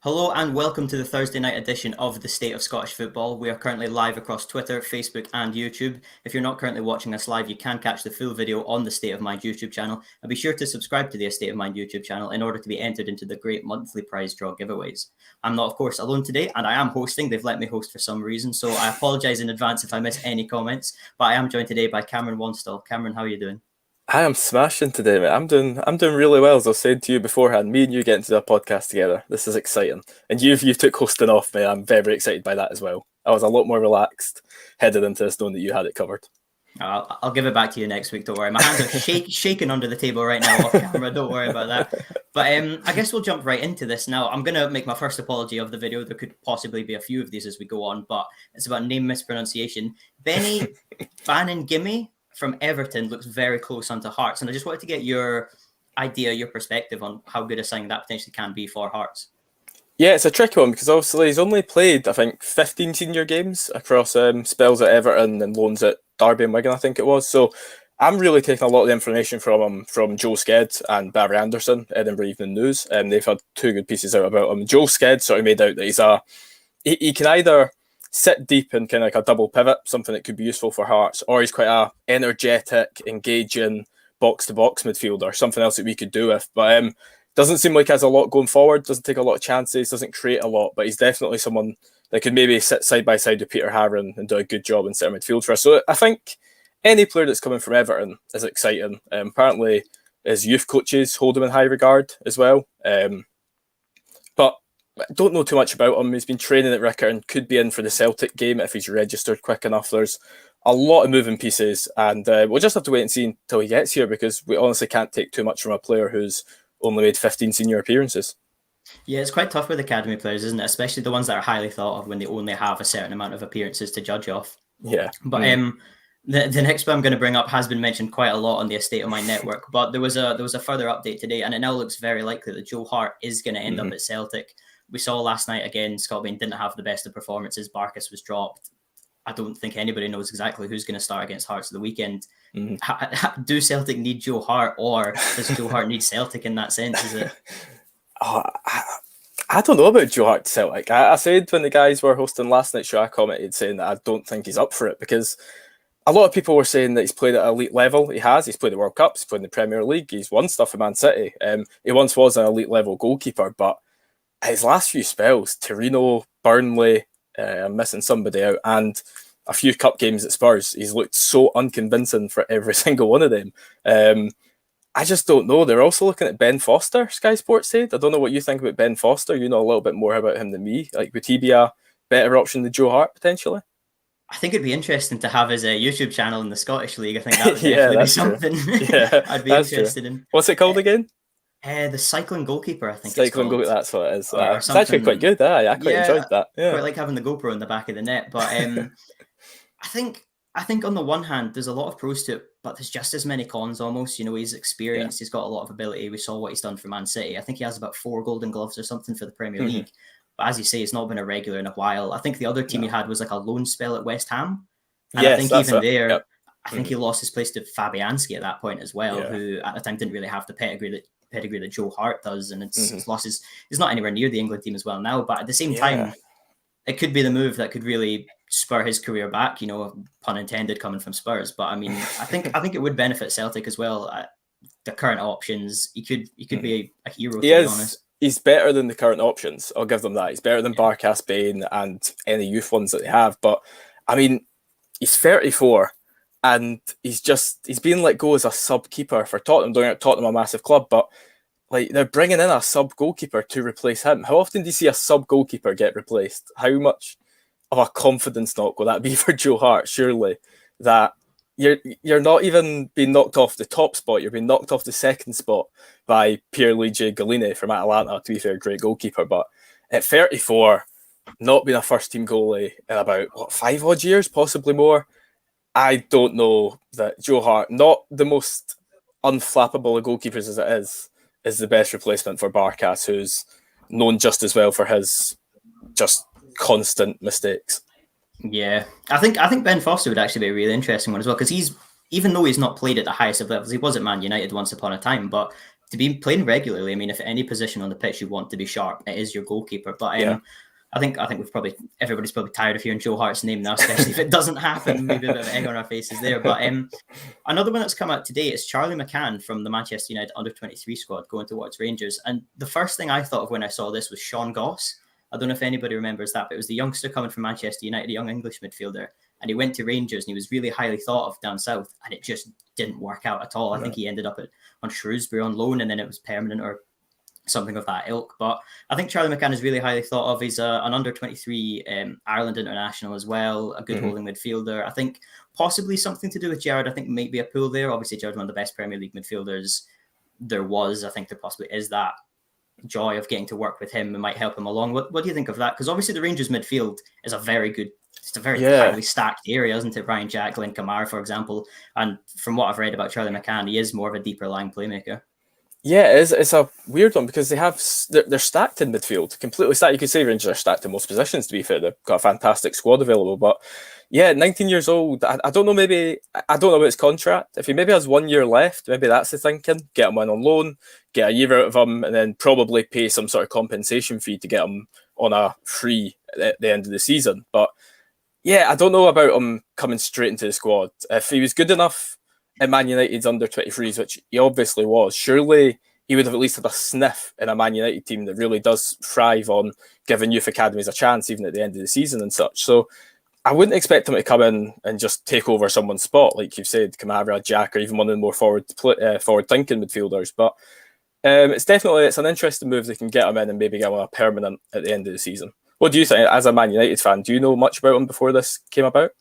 Hello and welcome to the Thursday night edition of The State of Scottish Football. We are currently live across Twitter, Facebook and YouTube. If you're not currently watching us live, you can catch the full video on the State of Mind YouTube channel. And be sure to subscribe to the State of Mind YouTube channel in order to be entered into the great monthly prize draw giveaways. I'm not, of course, alone today, and I am hosting. They've let me host for some reason, so I apologise in advance if I miss any comments. But I am joined today by Cameron Wanstall. Cameron, how are you doing? I am smashing today, mate. I'm doing really well. As I was saying to you beforehand, me and you getting to do a podcast together. This is exciting. And you took hosting off, mate. I'm very, very excited by that as well. I was a lot more relaxed headed into this knowing that you had it covered. I'll give it back to you next week. Don't worry. My hands are shaking under the table right now off camera. Don't worry about that. But I guess we'll jump right into this now. I'm going to make my first apology of the video. There could possibly be a few of these as we go on, but it's about name mispronunciation. Benny Bannan from Everton looks very close onto Hearts. And I just wanted to get your idea, your perspective on how good a signing that potentially can be for Hearts. Yeah, it's a tricky one because obviously he's only played, I think, 15 senior games across spells at Everton and loans at Derby and Wigan, I think it was. So I'm really taking a lot of the information from him from Joe Sked and Barry Anderson, Edinburgh Evening News. And they've had two good pieces out about him. Joe Sked sort of made out that he can either sit deep in kind of like a double pivot, something that could be useful for Hearts, or he's quite a energetic, engaging box-to-box midfielder, something else that we could do with. But doesn't seem like he has a lot going forward, doesn't take a lot of chances, doesn't create a lot, but he's definitely someone that could maybe sit side by side with Peter Harron and do a good job in centre midfield for us. So I think any player that's coming from Everton is exciting. Apparently his youth coaches hold him in high regard as well. But I don't know too much about him. He's been training at Ricker and could be in for the Celtic game if he's registered quick enough. There's a lot of moving pieces, and we'll just have to wait and see until he gets here because we honestly can't take too much from a player who's only made 15 senior appearances. Yeah, it's quite tough with academy players, isn't it? Especially the ones that are highly thought of when they only have a certain amount of appearances to judge off. Yeah. But the next one I'm going to bring up has been mentioned quite a lot on the Estate of My network, but there was a further update today, and it now looks very likely that Joe Hart is going to end up at Celtic. We saw last night, again, Scotland didn't have the best of performances. Barkas was dropped. I don't think anybody knows exactly who's going to start against Hearts at the weekend. Do Celtic need Joe Hart, or does Joe Hart need Celtic in that sense? Is it? I don't know about Joe Hart to Celtic. I said when the guys were hosting last night's show, I commented saying that I don't think he's up for it because a lot of people were saying that he's played at elite level. He has. He's played the World Cups. He's played in the Premier League. He's won stuff for Man City. He once was an elite level goalkeeper, but his last few spells, Torino, Burnley, I'm missing somebody out, and a few cup games at Spurs, he's looked so unconvincing for every single one of them. I just don't know. They're also looking at Ben Foster, Sky Sports said. I don't know what you think about Ben Foster. You know a little bit more about him than me. Like, would he be a better option than Joe Hart, potentially? I think it'd be interesting to have his YouTube channel in the Scottish League. I think that would definitely be something I'd be interested in. What's it called again? The Cycling Goalkeeper, I think Cycling Goalkeeper, that's what it is. It's actually quite good. I quite enjoyed that. Yeah. Quite like having the GoPro in the back of the net. But I think on the one hand, there's a lot of pros to it, but there's just as many cons almost. You know, he's experienced, he's got a lot of ability. We saw what he's done for Man City. I think he has about 4 Golden Gloves or something for the Premier League. But as you say, he's not been a regular in a while. I think the other team he had was like a loan spell at West Ham. And I think even there, I think he lost his place to Fabianski at that point as well, who at the time didn't really have the pedigree that Joe Hart does, and his losses is not anywhere near the England team as well now. But at the same time, it could be the move that could really spur his career back. You know, pun intended, coming from Spurs. But I mean, I think it would benefit Celtic as well. The current options, he could be a hero. To be honest, he's better than the current options. I'll give them that. He's better than Barkas, Bain, and any youth ones that they have. But I mean, he's 34. And he's been let go as a sub keeper for Tottenham. Don't get Tottenham a massive club, but like they're bringing in a sub goalkeeper to replace him. How often do you see a sub goalkeeper get replaced? How much of a confidence knock will that be for Joe Hart? Surely that you're not even being knocked off the top spot. You're being knocked off the second spot by Pierluigi Gallini from Atalanta. To be fair, great goalkeeper, but at 34, not being a first team goalie in about 5 odd years, possibly more. I don't know that Joe Hart, not the most unflappable of goalkeepers as it is the best replacement for Barkas, who's known just as well for his just constant mistakes. Yeah, I think Ben Foster would actually be a really interesting one as well, because even though he's not played at the highest of levels, he was at Man United once upon a time, but to be playing regularly. I mean, if at any position on the pitch you want to be sharp, it is your goalkeeper. But I think everybody's probably tired of hearing Joe Hart's name now, especially if it doesn't happen. Maybe a bit of egg on our faces there. But another one that's come out today is Charlie McCann from the Manchester United under-23 squad going towards Rangers. And the first thing I thought of when I saw this was Sean Goss. I don't know if anybody remembers that, but it was the youngster coming from Manchester United, a young English midfielder. And he went to Rangers and he was really highly thought of down south. And it just didn't work out at all. I think he ended up on Shrewsbury on loan, and then it was permanent or something of that ilk. But I think Charlie McCann is really highly thought of. He's an under-23 Ireland international as well, a good holding midfielder. I think possibly something to do with Gerrard. I think might be a pull there. Obviously, Gerrard's one of the best Premier League midfielders there was. I think there possibly is that joy of getting to work with him and might help him along. What do you think of that? Because obviously the Rangers midfield is a very highly stacked area, isn't it? Ryan Jack, Glenn Kamara, for example. And from what I've read about Charlie McCann, he is more of a deeper lying playmaker. Yeah, it's a weird one because they're stacked in midfield, completely stacked. You could say Rangers are stacked in most positions, to be fair. They've got a fantastic squad available. But yeah, 19 years old, I don't know, I don't know about his contract. If he maybe has 1 year left, maybe that's the thinking. Get him on loan, get a year out of him, and then probably pay some sort of compensation fee to get him on a free at the end of the season. But yeah, I don't know about him coming straight into the squad. If he was good enough in Man United's under-23s, which he obviously was, surely he would have at least had a sniff in a Man United team that really does thrive on giving youth academies a chance, even at the end of the season and such. So I wouldn't expect him to come in and just take over someone's spot, like you've said, Kamara, Jack, or even one of the more forward-thinking midfielders. But it's an interesting move. They can get him in and maybe get him on a permanent at the end of the season. What do you think, as a Man United fan? Do you know much about him before this came about?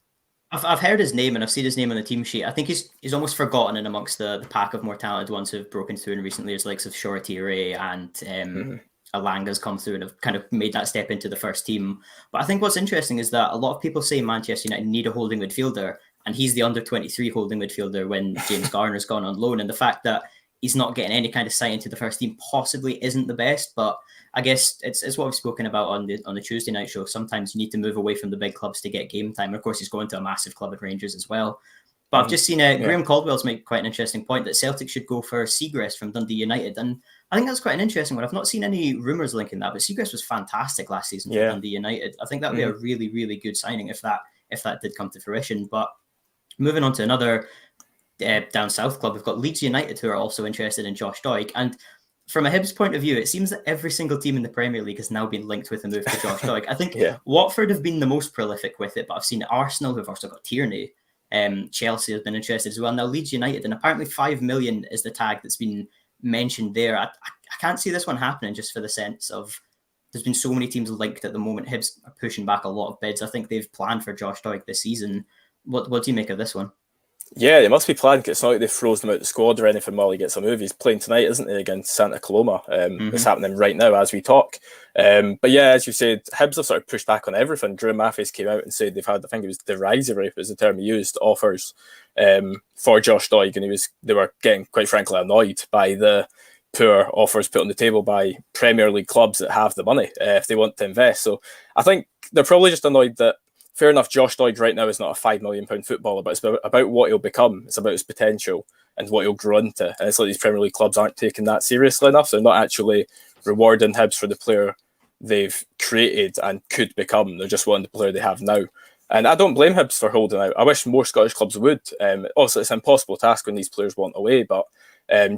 I've heard his name and I've seen his name on the team sheet. I think he's almost forgotten in amongst the pack of more talented ones who've broken through in recent years, likes of Shorty Ray and Alanga's come through and have kind of made that step into the first team. But I think what's interesting is that a lot of people say Manchester United need a holding midfielder, and he's the under-23 holding midfielder when James Garner's gone on loan. And the fact that he's not getting any kind of sight into the first team possibly isn't the best, but I guess it's what we've spoken about on the Tuesday night show. Sometimes you need to move away from the big clubs to get game time. And of course, he's going to a massive club at Rangers as well. But I've just seen Graham Caldwell's made quite an interesting point that Celtic should go for Seagrass from Dundee United. And I think that's quite an interesting one. I've not seen any rumours linking that, but Seagrass was fantastic last season for Dundee United. I think that would be a really, really good signing if that did come to fruition. But moving on to another down south club, we've got Leeds United, who are also interested in Josh Doig. And from a Hibs point of view, it seems that every single team in the Premier League has now been linked with a move to Josh Doig. I think Watford have been the most prolific with it, but I've seen Arsenal, who've also got Tierney. Chelsea has been interested as well. Now Leeds United, and apparently 5 million is the tag that's been mentioned there. I can't see this one happening just for the sense of there's been so many teams linked at the moment. Hibs are pushing back a lot of bids. I think they've planned for Josh Doig this season. What do you make of this one? Yeah, they must be planning. It's not like they've frozen him out the squad or anything while he gets a move. He's playing tonight, isn't he, against Santa Coloma? It's happening right now as we talk. But yeah, as you said, Hibs have sort of pushed back on everything. Drew Maffe's came out and said they've had, I think it was derisory, was the term he used, offers for Josh Doig, and they were getting, quite frankly, annoyed by the poor offers put on the table by Premier League clubs that have the money if they want to invest. So I think they're probably just annoyed that, fair enough, Josh Doig right now is not a £5 million footballer, but it's about what he'll become. It's about his potential and what he'll grow into. And it's like these Premier League clubs aren't taking that seriously enough. So they're not actually rewarding Hibs for the player they've created and could become. They're just wanting the player they have now. And I don't blame Hibs for holding out. I wish more Scottish clubs would. Also, it's an impossible task when these players want away, but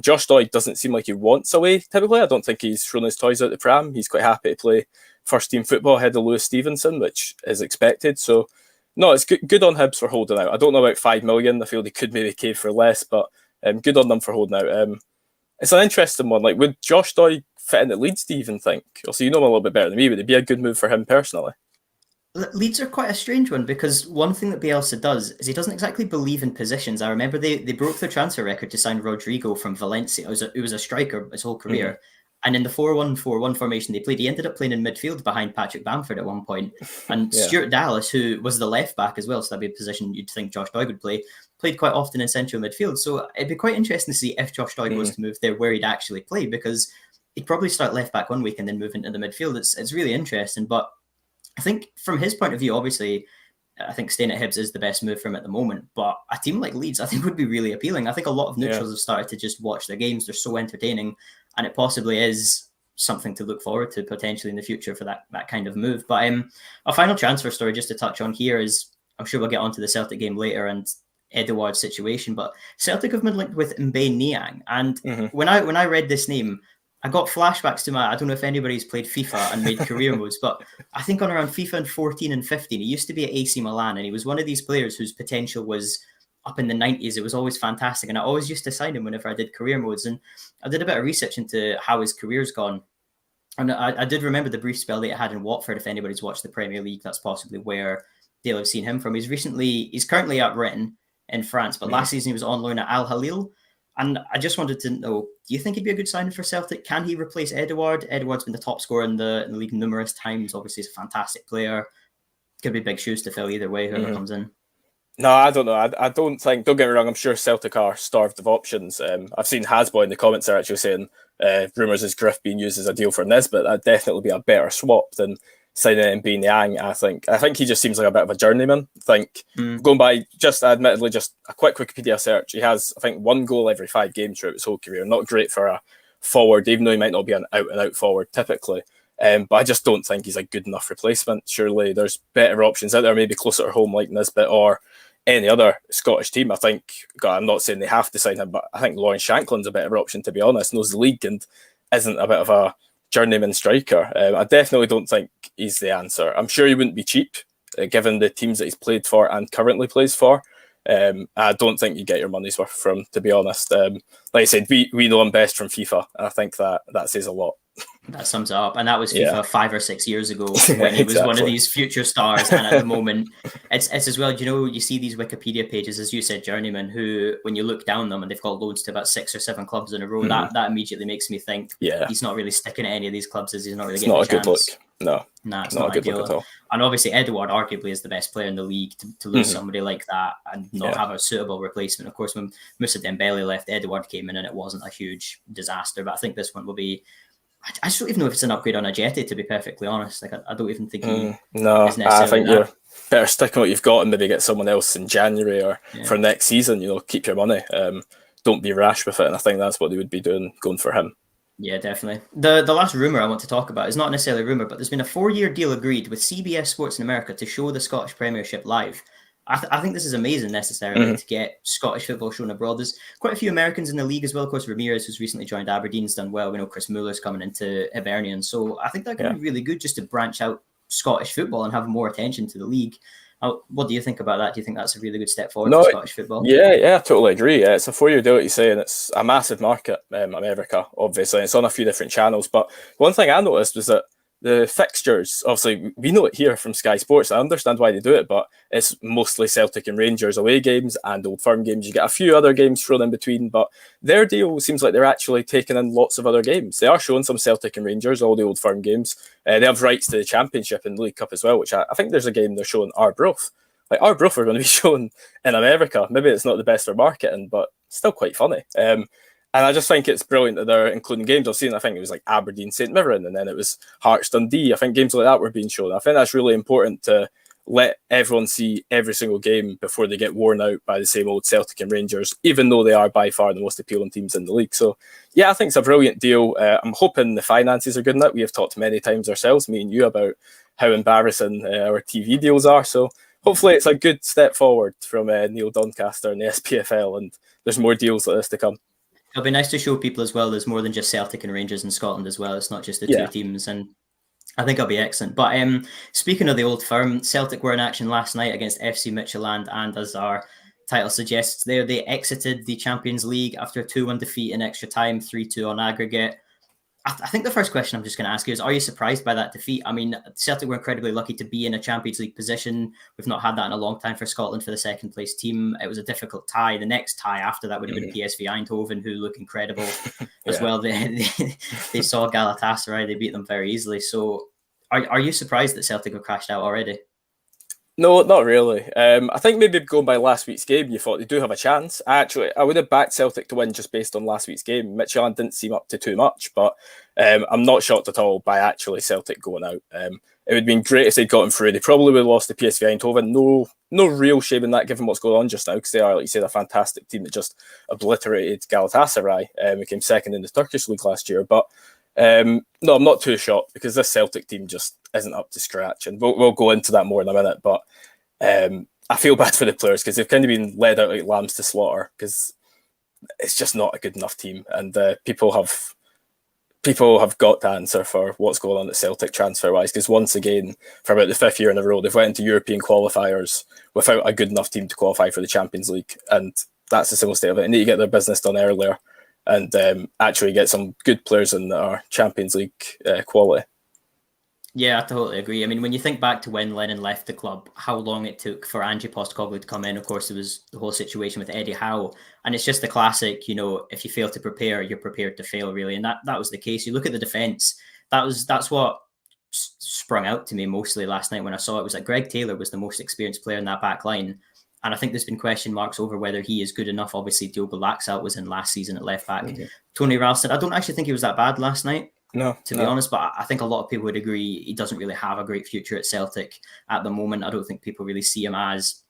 Josh Doig doesn't seem like he wants away, typically. I don't think he's thrown his toys out the pram. He's quite happy to play first-team football ahead of Lewis Stevenson, which is expected. So, no, it's good on Hibs for holding out. I don't know about 5 million. I feel they could maybe cave for less, but good on them for holding out. It's an interesting one. Like, would Josh Doig fit in at Leeds, do you even think? Also, you know him a little bit better than me. Would it be a good move for him personally? Leeds are quite a strange one because one thing that Bielsa does is he doesn't exactly believe in positions. I remember they broke their transfer record to sign Rodrigo from Valencia. It was a striker his whole career. And in the 4-1-4-1 formation they played, he ended up playing in midfield behind Patrick Bamford at one point. And Stuart Dallas, who was the left back as well, so that'd be a position you'd think Josh Doig would play, played quite often in central midfield. So it'd be quite interesting to see if Josh Doig was to move there, where he'd actually play, because he'd probably start left back one week and then move into the midfield. It's really interesting. But I think from his point of view, obviously, I think staying at Hibs is the best move for him at the moment. But a team like Leeds, I think, would be really appealing. I think a lot of neutrals have started to just watch their games. They're so entertaining, and it possibly is something to look forward to potentially in the future for that kind of move. But a final transfer story just to touch on here is, I'm sure we'll get onto the Celtic game later and Edouard's situation, but Celtic have been linked with Mbaye Niang. And when I read this name, I got flashbacks to I don't know if anybody's played FIFA and made career modes, but I think on around FIFA in 14 and 15, he used to be at AC Milan, and he was one of these players whose potential was up in the 90s. It was always fantastic, and I always used to sign him whenever I did career modes. And I did a bit of research into how his career's gone. And I did remember the brief spell that he had in Watford. If anybody's watched the Premier League, that's possibly where they'll have seen him from. He's currently at Rennes in France, but last season he was on loan at Al Hilal. And I just wanted to know, do you think he'd be a good signing for Celtic? Can he replace Edouard? Edouard's been the top scorer in the league numerous times. Obviously, he's a fantastic player. Could be big shoes to fill either way, whoever comes in. No, I don't know. I don't think, don't get me wrong, I'm sure Celtic are starved of options. I've seen Hasboy in the comments are actually saying rumours is Griff being used as a deal for Nisbet. That'd definitely be a better swap than signing Mbaye Niang. I think he just seems like a bit of a journeyman. I think going by just admittedly just a quick Wikipedia search, he has, I think, 1 goal every 5 games throughout his whole career. Not great for a forward, even though he might not be an out-and-out forward typically. But I just don't think he's a good enough replacement. Surely there's better options out there, maybe closer to home like Nisbet or any other Scottish team. I think, God, I'm not saying they have to sign him, but I think Lawrence Shankland's a better option, to be honest. Knows the league and isn't a bit of a journeyman striker. I definitely don't think he's the answer. I'm sure he wouldn't be cheap, given the teams that he's played for and currently plays for. I don't think you get your money's worth from him, to be honest. Like I said, we know him best from FIFA, and I think that says a lot. That sums it up. And that was FIFA 5 or 6 years ago when he was one of these future stars. And at the moment, it's as well, you see these Wikipedia pages, as you said, journeyman, who, when you look down them and they've got loads to about 6 or 7 clubs in a row, that immediately makes me think he's not really sticking at any of these clubs, as he's not really getting a chance. It's not a good look. No, it's not a good look at all. And obviously, Edouard arguably is the best player in the league. To lose somebody like that and not have a suitable replacement. Of course, when Moussa Dembele left, Edouard came in and it wasn't a huge disaster. But I think this one will be... I just don't even know if it's an upgrade on a Jetty, to be perfectly honest. Like, I don't even think he is necessarily I think you're better sticking what you've got and maybe get someone else in January or for next season. Keep your money. Don't be rash with it, and I think that's what they would be doing going for him. Yeah, definitely. The last rumour I want to talk about is not necessarily a rumour, but there's been a 4-year deal agreed with CBS Sports in America to show the Scottish Premiership live. I think this is amazing necessarily to get Scottish football shown abroad. There's quite a few Americans in the league as well. Of course, Ramirez, who's recently joined Aberdeen, has done well. We know Chris Muller's coming into Hibernian. So I think that could be really good just to branch out Scottish football and have more attention to the league. What do you think about that? Do you think that's a really good step forward for Scottish football? Yeah, I totally agree. It's a 4-year deal, what you're saying. It's a massive market, America, obviously. It's on a few different channels. But one thing I noticed was that the fixtures, obviously, we know it here from Sky Sports. I understand why they do it, but it's mostly Celtic and Rangers away games and Old Firm games. You get a few other games thrown in between, but their deal seems like they're actually taking in lots of other games. They are showing some Celtic and Rangers, all the Old Firm games. They have rights to the Championship and the League Cup as well, which I think there's a game they're showing Arbroath. Like, Arbroath are going to be shown in America. Maybe it's not the best for marketing, but still quite funny. And I just think it's brilliant that they're including games. I've seen, I think it was like Aberdeen, St Mirren, and then it was Hearts, Dundee. I think games like that were being shown. I think that's really important to let everyone see every single game before they get worn out by the same old Celtic and Rangers, even though they are by far the most appealing teams in the league. So, yeah, I think it's a brilliant deal. I'm hoping the finances are good enough. We have talked many times ourselves, me and you, about how embarrassing our TV deals are. So hopefully it's a good step forward from Neil Doncaster and the SPFL, and there's more deals like this to come. It'll be nice to show people as well there's more than just Celtic and Rangers in Scotland as well. It's not just the two teams, and I think it'll be excellent. But speaking of the Old Firm, Celtic were in action last night against FC Midtjylland, and as our title suggests there, they exited the Champions League after a 2-1 defeat in extra time, 3-2 on aggregate. I think the first question I'm just going to ask you is, are you surprised by that defeat? I mean, Celtic were incredibly lucky to be in a Champions League position. We've not had that in a long time for Scotland for the second place team. It was a difficult tie. The next tie after that would have been PSV Eindhoven, who look incredible as well. They saw Galatasaray. They beat them very easily. So are you surprised that Celtic have crashed out already? No, not really. I think maybe going by last week's game, you thought they do have a chance. I would have backed Celtic to win just based on last week's game. Midtjylland didn't seem up to too much, but I'm not shocked at all by actually Celtic going out. It would have been great if they'd gotten through. They probably would have lost to PSV Eindhoven. No real shame in that, given what's going on just now, because they are, like you said, a fantastic team that just obliterated Galatasaray. Became second in the Turkish league last year, but no, I'm not too shocked because this Celtic team just isn't up to scratch, and we'll go into that more in a minute. But I feel bad for the players because they've kind of been led out like lambs to slaughter because it's just not a good enough team, and people have got to answer for what's going on at Celtic transfer wise. Because once again, for about the 5th year in a row, they've went into European qualifiers without a good enough team to qualify for the Champions League, and that's the simple state of it. They need to get their business done earlier and actually get some good players in our Champions League quality. Yeah, I totally agree. I mean, when you think back to when Lennon left the club, how long it took for Ange Postecoglou to come in. Of course, there was the whole situation with Eddie Howe. And it's just the classic, if you fail to prepare, you're prepared to fail, really. And that was the case. You look at the defence, that's what sprung out to me mostly last night when I saw it. Was that Greg Taylor was the most experienced player in that back line. And I think there's been question marks over whether he is good enough. Obviously, Diogo Laxalt was in last season at left back. Mm-hmm. Tony Ralston, I don't actually think he was that bad last night. No, to be honest, but I think a lot of people would agree he doesn't really have a great future at Celtic at the moment. I don't think people really see him as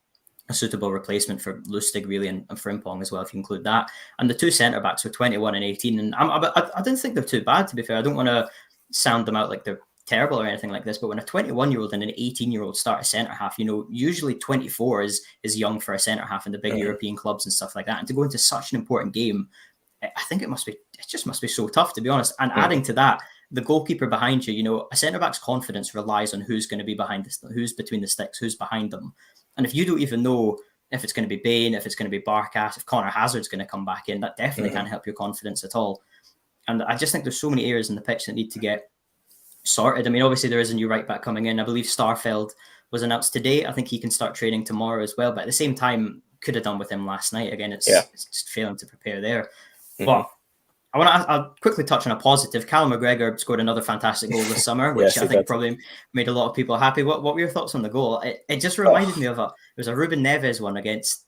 a suitable replacement for Lustig, really, and Frimpong as well, if you include that. And the two centre-backs were 21 and 18, and I didn't think they're too bad, to be fair. I don't want to sound them out like they're terrible or anything like this, but when a 21-year-old and an 18-year-old start a centre-half, usually 24 is young for a centre-half in the big European clubs and stuff like that. And to go into such an important game, I think it just must be so tough, to be honest. And adding to that, the goalkeeper behind you, a centre-back's confidence relies on who's going to be behind this, who's between the sticks, who's behind them. And if you don't even know if it's going to be Bain, if it's going to be Barkas, if Connor Hazard's going to come back in, that definitely can't help your confidence at all. And I just think there's so many areas in the pitch that need to get sorted. I mean, obviously there is a new right back coming in. I believe Starfeld was announced today. I think he can start training tomorrow as well. But at the same time, could have done with him last night. Again, it's just failing to prepare there. But I'll quickly touch on a positive. Callum McGregor scored another fantastic goal this summer, which I think probably made a lot of people happy. What were your thoughts on the goal? It just reminded me of it was a Ruben Neves one against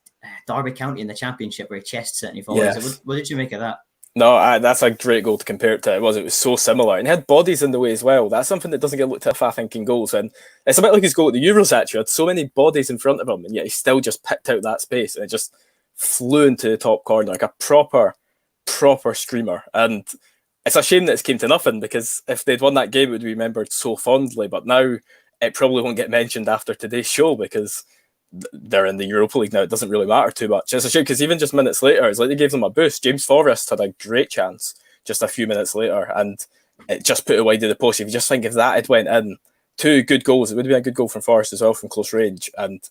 Derby County in the Championship where he chests it and he follows it. What did you make of that? No, that's a great goal to compare it to. It was so similar. And he had bodies in the way as well. That's something that doesn't get looked at if I think in goals. And it's a bit like his goal at the Euros, actually. He had so many bodies in front of him, and yet he still just picked out that space. And it just flew into the top corner like a proper streamer. And it's a shame that it came to nothing, because if they'd won that game, it would be remembered so fondly. But now it probably won't get mentioned after today's show because they're in the Europa League now. It doesn't really matter too much. It's a shame because even just minutes later, it's like they gave them a boost. James Forrest had a great chance just a few minutes later, and it just put it wide of the post. If you just think if that had went in, 2 good goals, it would have been a good goal from Forrest as well from close range, and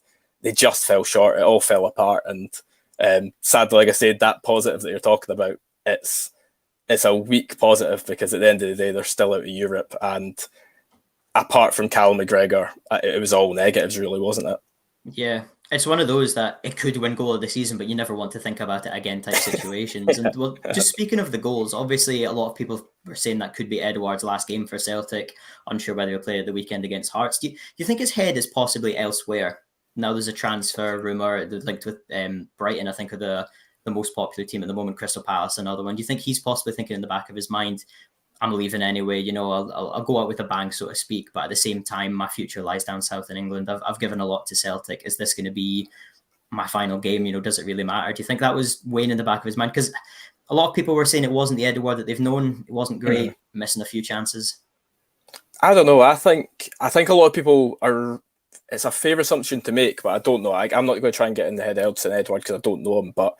they just fell short. It all fell apart, and sadly, like I said, that positive that you're talking about, it's a weak positive because at the end of the day, they're still out of Europe, and apart from Callum McGregor, it was all negatives, really, wasn't it? Yeah, it's one of those that it could win goal of the season, but you never want to think about it again type situations. And well, just speaking of the goals, obviously a lot of people were saying that could be Edouard's last game for Celtic. Unsure whether he'll play at the weekend against Hearts. Do you think his head is possibly elsewhere? Now there's a transfer rumour linked with Brighton, I think, are the most popular team at the moment, Crystal Palace, another one. Do you think he's possibly thinking in the back of his mind, I'm leaving anyway, I'll go out with a bang, so to speak, but at the same time, my future lies down south in England. I've given a lot to Celtic. Is this going to be my final game? Does it really matter? Do you think that was weighing in the back of his mind? Because a lot of people were saying it wasn't the Edouard that they've known. It wasn't great, missing a few chances. I don't know. I think a lot of people are. It's a fair assumption to make, but I don't know. I'm not going to try and get in the head of Edouard because I don't know him, but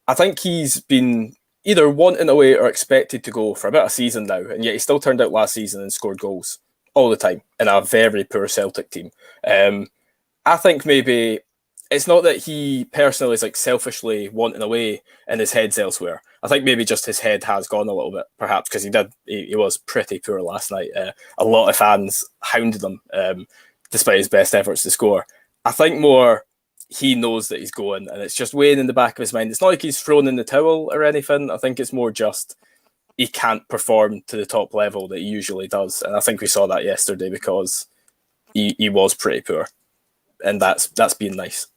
I think he's been either wanting away or expected to go for about a season now, and yet he still turned out last season and scored goals all the time in a very poor Celtic team. I think maybe it's not that he personally is like selfishly wanting away and his head's elsewhere. I think maybe just his head has gone a little bit, perhaps, because he was pretty poor last night. A lot of fans hounded him despite his best efforts to score. I think more he knows that he's going, and it's just weighing in the back of his mind. It's not like he's thrown in the towel or anything. I think it's more just he can't perform to the top level that he usually does, and I think we saw that yesterday because he was pretty poor. and that's been nice.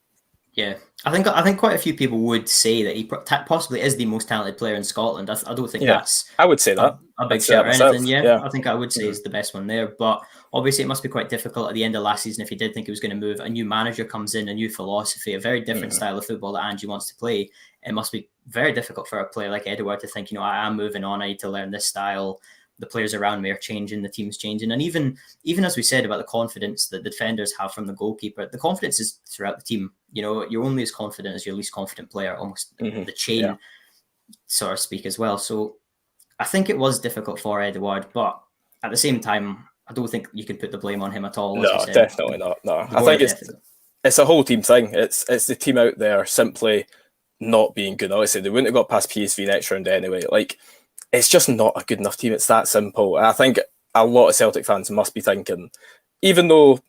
Yeah, I think quite a few people would say that he possibly is the most talented player in Scotland. I don't think that's I would say that a big I'd say shout that or myself. anything. Yeah, I think I would say he's the best one there. But obviously, it must be quite difficult at the end of last season if he did think he was going to move. A new manager comes in, a new philosophy, a very different style of football that Ange wants to play. It must be very difficult for a player like Edouard to think, I am moving on. I need to learn this style. The players around me are changing, the team's changing. And even as we said about the confidence that the defenders have from the goalkeeper, the confidence is throughout the team. You're only as confident as your least confident player, almost the chain, so to speak, as well. So I think it was difficult for Edouard, but at the same time, I don't think you can put the blame on him at all. No, definitely not. No, I think it's a whole team thing. It's the team out there simply not being good. Obviously, they wouldn't have got past PSV next round anyway. It's just not a good enough team. It's that simple. And I think a lot of Celtic fans must be thinking, even though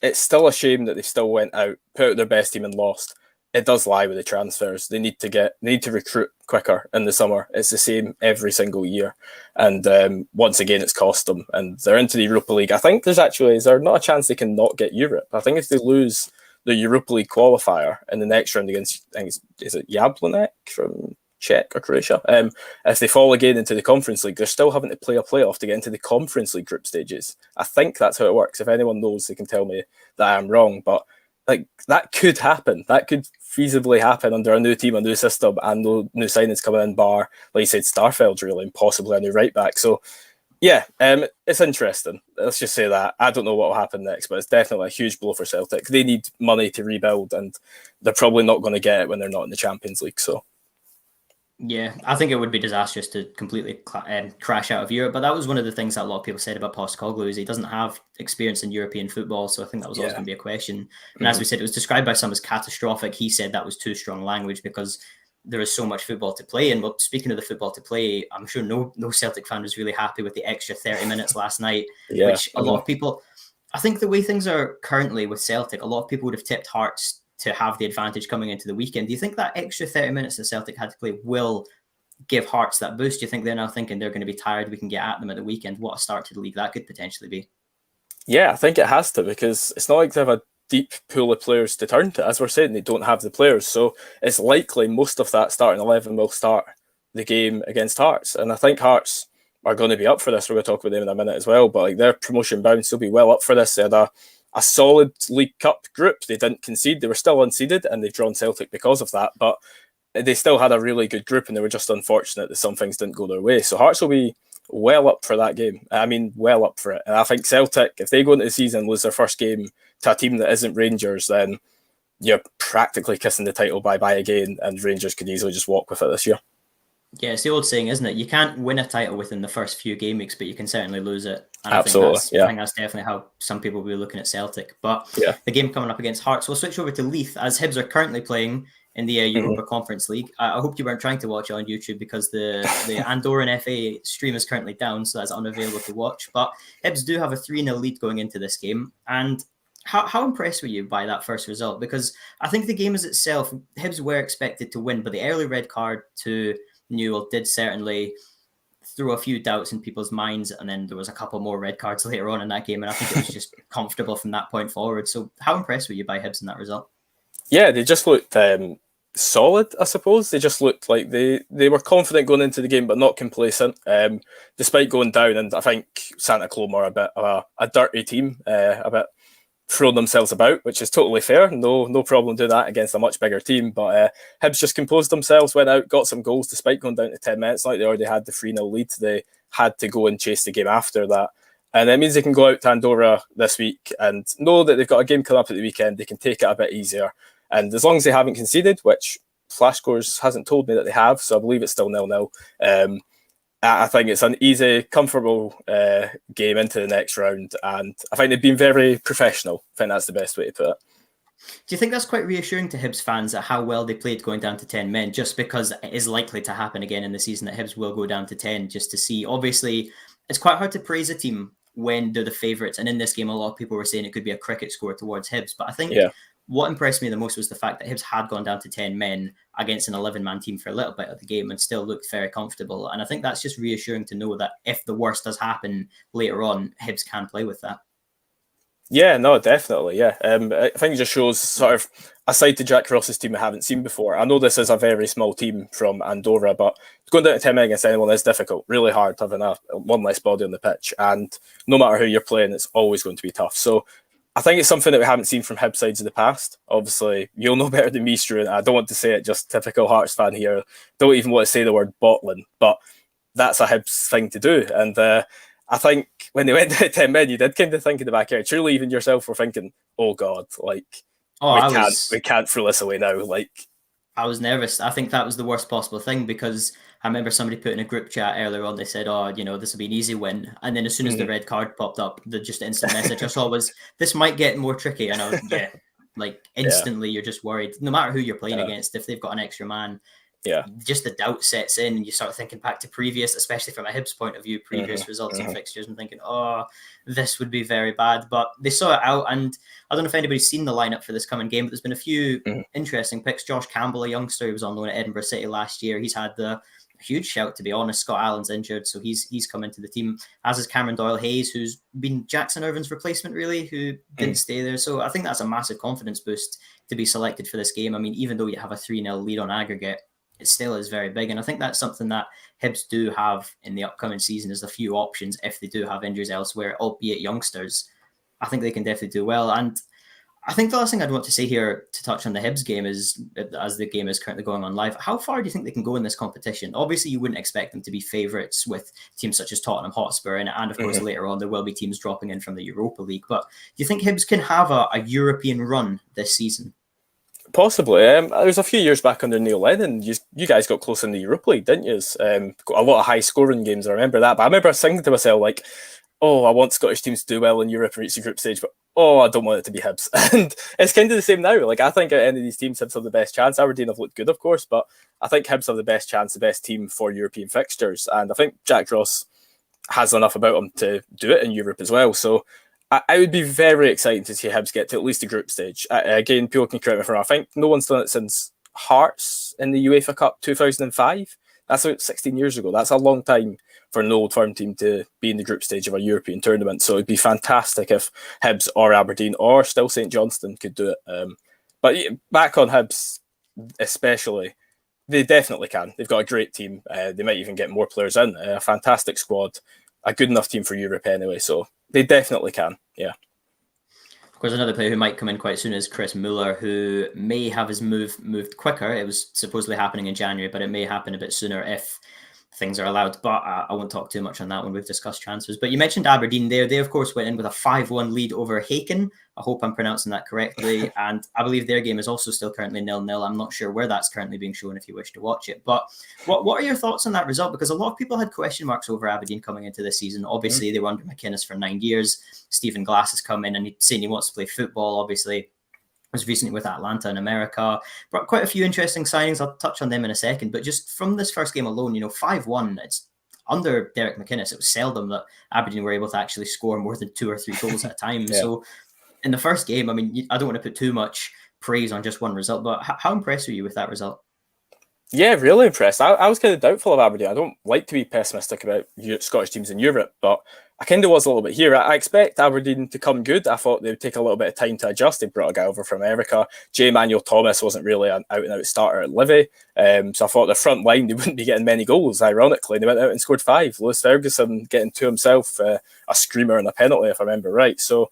it's still a shame that they still went out, put out their best team and lost, it does lie with the transfers. They need to recruit quicker in the summer. It's the same every single year. And once again, it's cost them. And they're into the Europa League. I think is there not a chance they can not get Europe? I think if they lose the Europa League qualifier in the next round against, I think is it Jablonec from Czech or Croatia? If they fall again into the Conference League, they're still having to play a playoff to get into the Conference League group stages. I think that's how it works. If anyone knows, they can tell me that I'm wrong. But that could happen. That could feasibly happen under a new team, a new system, and no new signings coming in. Bar, like you said, Starfeld's really, and possibly a new right back. So yeah, it's interesting. Let's just say that. I don't know what will happen next, but it's definitely a huge blow for Celtic. They need money to rebuild, and they're probably not going to get it when they're not in the Champions League. So. Yeah, I think it would be disastrous to completely crash out of Europe. But that was one of the things that a lot of people said about Postecoglou is he doesn't have experience in European football. So I think that was always going to be a question. And as we said, it was described by some as catastrophic. He said that was too strong language because there is so much football to play. And speaking of the football to play, I'm sure no Celtic fan was really happy with the extra 30 minutes last night, which a lot of people, I think the way things are currently with Celtic, a lot of people would have tipped Hearts to have the advantage coming into the weekend. Do you think that extra 30 minutes that Celtic had to play will give Hearts that boost? Do you think they're now thinking they're going to be tired, we can get at them at the weekend? What a start to the league that could potentially be. Yeah, I think it has to, because it's not like they have a deep pool of players to turn to. As we're saying, they don't have the players. So it's likely most of that starting 11 will start the game against Hearts. And I think Hearts are going to be up for this. We're going to talk about them in a minute as well. But their promotion bound, they'll be well up for this. They had a solid League Cup group. They didn't concede. They were still unseeded, and they've drawn Celtic because of that. But they still had a really good group, and they were just unfortunate that some things didn't go their way. So Hearts will be well up for that game. I mean, well up for it. And I think Celtic, if they go into the season and lose their first game to a team that isn't Rangers, then you're practically kissing the title bye-bye again, and Rangers could easily just walk with it this year. Yeah, it's the old saying, isn't it? You can't win a title within the first few game weeks, but you can certainly lose it. And Absolutely, I think that's definitely how some people will be looking at Celtic. But the game coming up against Hearts, we'll switch over to Leith, as Hibs are currently playing in the Europa Conference League. I hope you weren't trying to watch it on YouTube, because the Andorran FA stream is currently down, so that's unavailable to watch. But Hibs do have a 3-0 lead going into this game. And how impressed were you by that first result? Because I think the game as itself, Hibs were expected to win, but the early red card to Newell did certainly throw a few doubts in people's minds, and then there was a couple more red cards later on in that game, and I think it was just comfortable from that point forward. So how impressed were you by Hibs in that result? Yeah, they just looked solid, I suppose. They just looked like they were confident going into the game, but not complacent, despite going down. And I think Santa Clome are a bit of a dirty team, a bit throwing themselves about, which is totally fair. No problem doing that against a much bigger team. But Hibs just composed themselves, went out, got some goals despite going down to 10 minutes. Like they already had the 3-0 lead, they had to go and chase the game after that. And it means they can go out to Andorra this week and know that they've got a game coming up at the weekend. They can take it a bit easier. And as long as they haven't conceded, which Flash Scores hasn't told me that they have, so I believe it's still 0-0. I think it's an easy, comfortable game into the next round, and I think they've been very professional. I think that's the best way to put it. Do you think that's quite reassuring to Hibs fans at how well they played going down to 10 men, just because it is likely to happen again in the season that Hibs will go down to 10, just to see? Obviously, it's quite hard to praise a team when they're the favourites, and in this game, a lot of people were saying it could be a cricket score towards Hibs, but I think what impressed me the most was the fact that Hibs had gone down to 10 men against an 11-man team for a little bit of the game and still looked very comfortable. And I think that's just reassuring to know that if the worst does happen later on, Hibs can play with that. Yeah, no, definitely. Yeah, I think it just shows sort of a side to Jack Ross's team I haven't seen before. I know this is a very small team from Andorra, but going down to 10 men against anyone is difficult. Really hard having one less body on the pitch, and no matter who you're playing, it's always going to be tough. So I think it's something that we haven't seen from Hibs sides in the past. Obviously, you'll know better than me, Struan. I don't want to say it, just typical Hearts fan here. Don't even want to say the word bottling, but that's a Hibs thing to do, and I think when they went to 10 men, you did kind of think in the back end. Surely even yourself were thinking, "Oh God, like Oh, we can't throw this away now." Like, I was nervous. I think that was the worst possible thing because I remember somebody put in a group chat earlier on. They said, "Oh, this will be an easy win," and then as soon as the red card popped up, the just instant message I saw was, "This might get more tricky." And I was, yeah, like instantly, you're just worried. No matter who you're playing against, if they've got an extra man, yeah, just the doubt sets in, and you start thinking back to previous, especially from a Hibs point of view, previous results and fixtures, and thinking, "Oh, this would be very bad." But they saw it out, and I don't know if anybody's seen the lineup for this coming game, but there's been a few interesting picks. Josh Campbell, a youngster who was on loan at Edinburgh City last year, he's had the huge shout, to be honest. Scott Allen's injured, so he's come into the team, as is Cameron Doyle-Hayes, who's been Jackson Irvin's replacement, really, who didn't stay there. So I think that's a massive confidence boost to be selected for this game. I mean, even though you have a 3-0 lead on aggregate, it still is very big. And I think that's something that Hibs do have in the upcoming season, is a few options if they do have injuries elsewhere, albeit youngsters. I think they can definitely do well. And I think the last thing I'd want to say here to touch on the Hibs game is, as the game is currently going on live, how far do you think they can go in this competition? Obviously, you wouldn't expect them to be favourites with teams such as Tottenham Hotspur, and of course, later on, there will be teams dropping in from the Europa League. But do you think Hibs can have a European run this season? possibly. It was a few years back under Neil Lennon. You guys got close in the Europa League, didn't you? Got a lot of high scoring games. I remember that. But I remember thinking to myself, like, "Oh, I want Scottish teams to do well in Europe and reach the group stage, but oh, I don't want it to be Hibs." And it's kind of the same now. Like, I think at any of these teams, Hibs have the best chance. Aberdeen have looked good, of course, but I think Hibs have the best chance, the best team for European fixtures. And I think Jack Ross has enough about him to do it in Europe as well. So I would be very excited to see Hibs get to at least the group stage. Again, people can correct me if I'm wrong. I think no one's done it since Hearts in the UEFA Cup 2005. That's about 16 years ago. That's a long time for an old firm team to be in the group stage of a European tournament. So it'd be fantastic if Hibs or Aberdeen or still St Johnstone could do it. But back on Hibs especially, they definitely can. They've got a great team. They might even get more players in. A fantastic squad. A good enough team for Europe anyway. So they definitely can, yeah. Of course, another player who might come in quite soon is Chris Muller, who may have his move moved quicker. It was supposedly happening in January, but it may happen a bit sooner if things are allowed. But I won't talk too much on that when we've discussed transfers. But you mentioned Aberdeen there. They, of course, went in with a 5-1 lead over Haken. I hope I'm pronouncing that correctly. And I believe their game is also still currently 0-0. I'm not sure where that's currently being shown if you wish to watch it. But what are your thoughts on that result? Because a lot of people had question marks over Aberdeen coming into this season. Obviously, they were under McInnes for 9 years. Stephen Glass has come in and he's saying he wants to play football. Obviously, was recently with Atlanta in America. Brought quite a few interesting signings. I'll touch on them in a second. But just from this first game alone, 5-1, it's under Derek McInnes. It was seldom that Aberdeen were able to actually score more than 2 or 3 goals at a time. Yeah. So in the first game, I mean, I don't want to put too much praise on just one result, but how impressed were you with that result? Yeah, really impressed. I was kind of doubtful of Aberdeen. I don't like to be pessimistic about Scottish teams in Europe, but I kind of was a little bit here. I expect Aberdeen to come good. I thought they would take a little bit of time to adjust. They brought a guy over from America. J. Manuel Thomas wasn't really an out-and-out starter at Livy, so I thought the front line, they wouldn't be getting many goals, ironically. They went out and scored 5. Alex Ferguson getting to himself a screamer and a penalty, if I remember right. So,